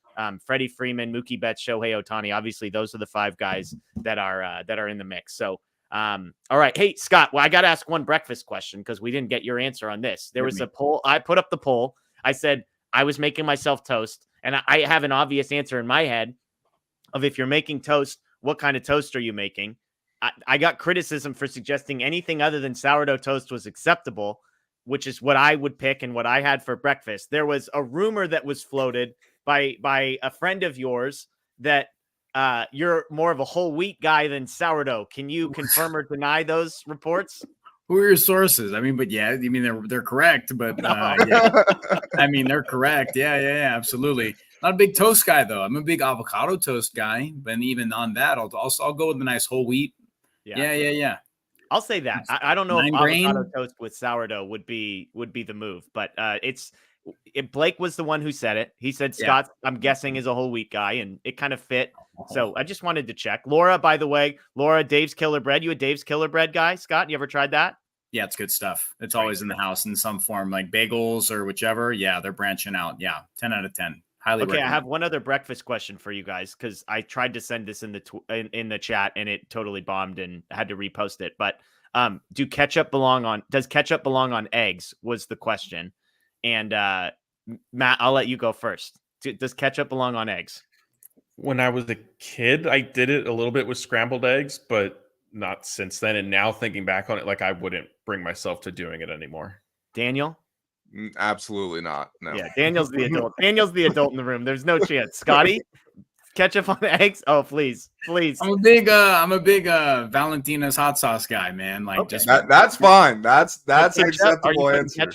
Freddie Freeman, Mookie Betts, Shohei Ohtani. Obviously, those are the 5 guys that are in the mix. So, all right. Hey, Scott, well, I got to ask one breakfast question because we didn't get your answer on this. There was a poll. I put up the poll. I said I was making myself toast. And I have an obvious answer in my head of if you're making toast, what kind of toast are you making? I got criticism for suggesting anything other than sourdough toast was acceptable, which is what I would pick and what I had for breakfast. There was a rumor that was floated by a friend of yours that you're more of a whole wheat guy than sourdough. Can you confirm or deny those reports? Who are your sources? I mean, but yeah, I mean, they're correct, but I mean, they're correct. Yeah, absolutely. Not a big toast guy though. I'm a big avocado toast guy, but even on that, I'll go with a nice whole wheat. Yeah. I'll say that. I don't know if avocado toast with sourdough would be the move, but Blake was the one who said it. He said Scott, I'm guessing, is a whole wheat guy, and it kind of fit. So I just wanted to check. Laura, by the way, Dave's Killer Bread. You a Dave's Killer Bread guy, Scott? You ever tried that? Yeah, it's good stuff. It's always in the house in some form, like bagels or whichever. Yeah, they're branching out. Yeah, 10 out of 10. Highly recommend. I have one other breakfast question for you guys because I tried to send this in the chat and it totally bombed and I had to repost it. But does ketchup belong on eggs? Was the question. And Matt, I'll let you go first. Does ketchup belong on eggs? When I was a kid, I did it a little bit with scrambled eggs, but not since then. And now thinking back on it, like I wouldn't bring myself to doing it anymore. Daniel? Absolutely not. No. Yeah, Daniel's the adult. Daniel's the adult in the room. There's no chance. Scotty? Ketchup on eggs? Oh, please. I'm a big Valentina's hot sauce guy, man. Like, okay. That's fine. That's an acceptable answer.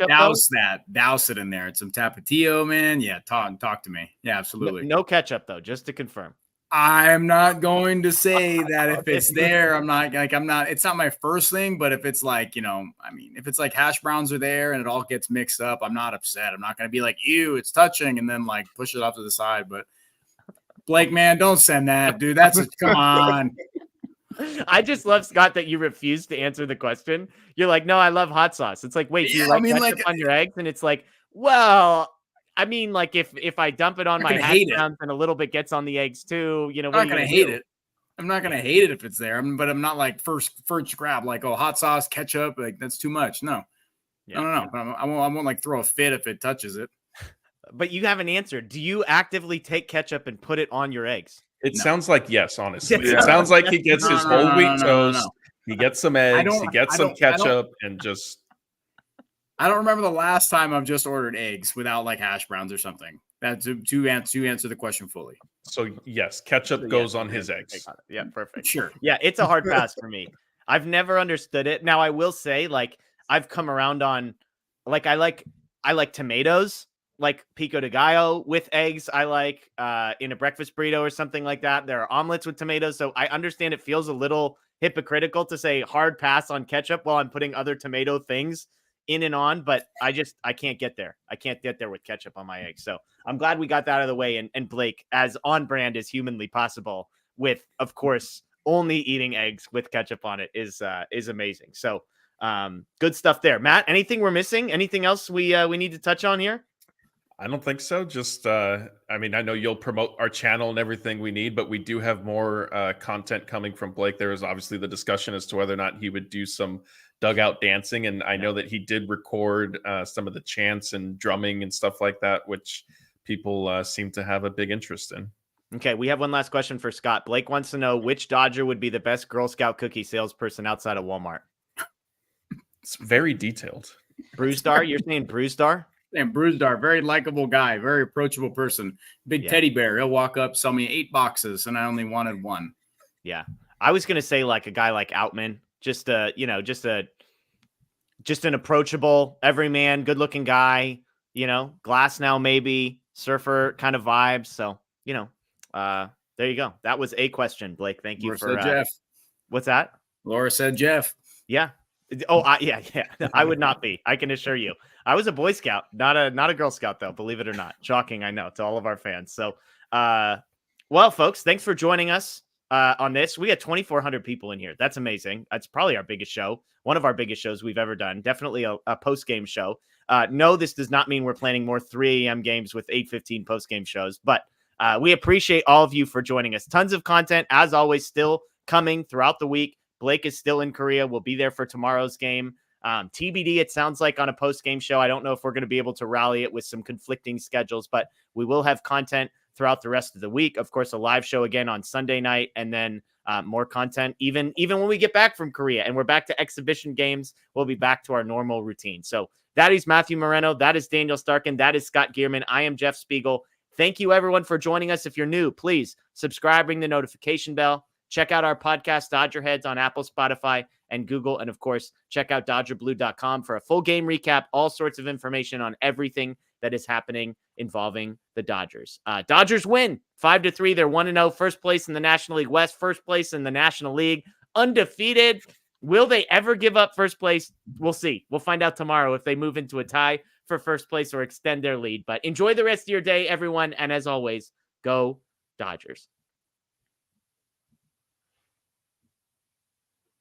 Douse it in there. It's some Tapatio, man. Yeah, talk to me. Yeah, absolutely. No ketchup though, just to confirm. I'm not going to say that if it's there, it's not my first thing, but if it's like, if it's like hash browns are there and it all gets mixed up, I'm not upset. I'm not going to be like, ew, it's touching and then like push it off to the side. But Blake, man, don't send that, dude. Come on. I just love, Scott, that you refuse to answer the question. You're like, no, I love hot sauce. It's like, wait, do you like ketchup on your eggs? And it's like, well, I mean, like if I dump it on my hash browns and a little bit gets on the eggs too, I'm not going to hate it. I'm not going to hate it if it's there, but I'm not like first grab, like, oh, hot sauce, ketchup, like that's too much. No. Yeah. I don't know. I won't like throw a fit if it touches it. But you haven't answered. Do you actively take ketchup and put it on your eggs? It sounds like yes, honestly. Yeah. It sounds like he gets his whole wheat toast. No. He gets some eggs. He gets some ketchup and just. I don't remember the last time I've just ordered eggs without like hash browns or something. That's to answer the question fully. So yes, ketchup goes on his eggs. Yeah, perfect. Sure. Yeah, it's a hard pass for me. I've never understood it. Now I will say, like, I've come around on, like, I like tomatoes, like pico de gallo with eggs. I like in a breakfast burrito or something like that. There are omelets with tomatoes. So I understand it feels a little hypocritical to say hard pass on ketchup while I'm putting other tomato things in and on, but I can't get there. I can't get there with ketchup on my eggs. So I'm glad we got that out of the way. And Blake, as on brand as humanly possible, with, of course, only eating eggs with ketchup on it is amazing. So good stuff there. Matt, anything we're missing? Anything else we need to touch on here? I don't think so. Just, I mean, I know you'll promote our channel and everything we need, but we do have more content coming from Blake. There is obviously the discussion as to whether or not he would do some dugout dancing. And I know that he did record some of the chants and drumming and stuff like that, which people seem to have a big interest in. Okay, we have one last question for Scott. Blake wants to know which Dodger would be the best Girl Scout cookie salesperson outside of Walmart. It's very detailed. Bruisdar? You're saying Bruisdar? And Bruisdar, very likable guy, very approachable person. Big teddy bear. He'll walk up, sell me 8 boxes, and I only wanted 1. Yeah. I was going to say like a guy like Outman, just an approachable, everyman, good-looking guy, Glasnow maybe, surfer kind of vibes. So, there you go. That was a question, Blake. Thank you for Jeff. What's that? Laura said Jeff. Yeah. Oh, yeah. I would not be. I can assure you. I was a Boy Scout, not a Girl Scout, though. Believe it or not. Shocking, I know, to all of our fans. So, well, folks, thanks for joining us on this. We had 2,400 people in here. That's amazing. That's probably our biggest show. One of our biggest shows we've ever done. Definitely a post-game show. No, this does not mean we're planning more 3 a.m. games with 8:15 post-game shows, but we appreciate all of you for joining us. Tons of content, as always, still coming throughout the week. Blake is still in Korea. We'll be there for tomorrow's game. TBD, it sounds like on a post-game show. I don't know if we're going to be able to rally it with some conflicting schedules, but we will have content throughout the rest of the week. Of course, a live show again on Sunday night, and then more content even when we get back from Korea and we're back to exhibition games. We'll be back to our normal routine. So that is Matthew Moreno. That is Daniel Starkand. That is Scott Gearman. I am Jeff Spiegel. Thank you, everyone, for joining us. If you're new, please subscribe, ring the notification bell. Check out our podcast, Dodger Heads, on Apple, Spotify, and Google. And, of course, check out DodgerBlue.com for a full game recap, all sorts of information on everything that is happening involving the Dodgers. Dodgers win 5-3. They're 1-0, first place in the National League West, first place in the National League, undefeated. Will they ever give up first place? We'll see. We'll find out tomorrow if they move into a tie for first place or extend their lead. But enjoy the rest of your day, everyone. And as always, go Dodgers.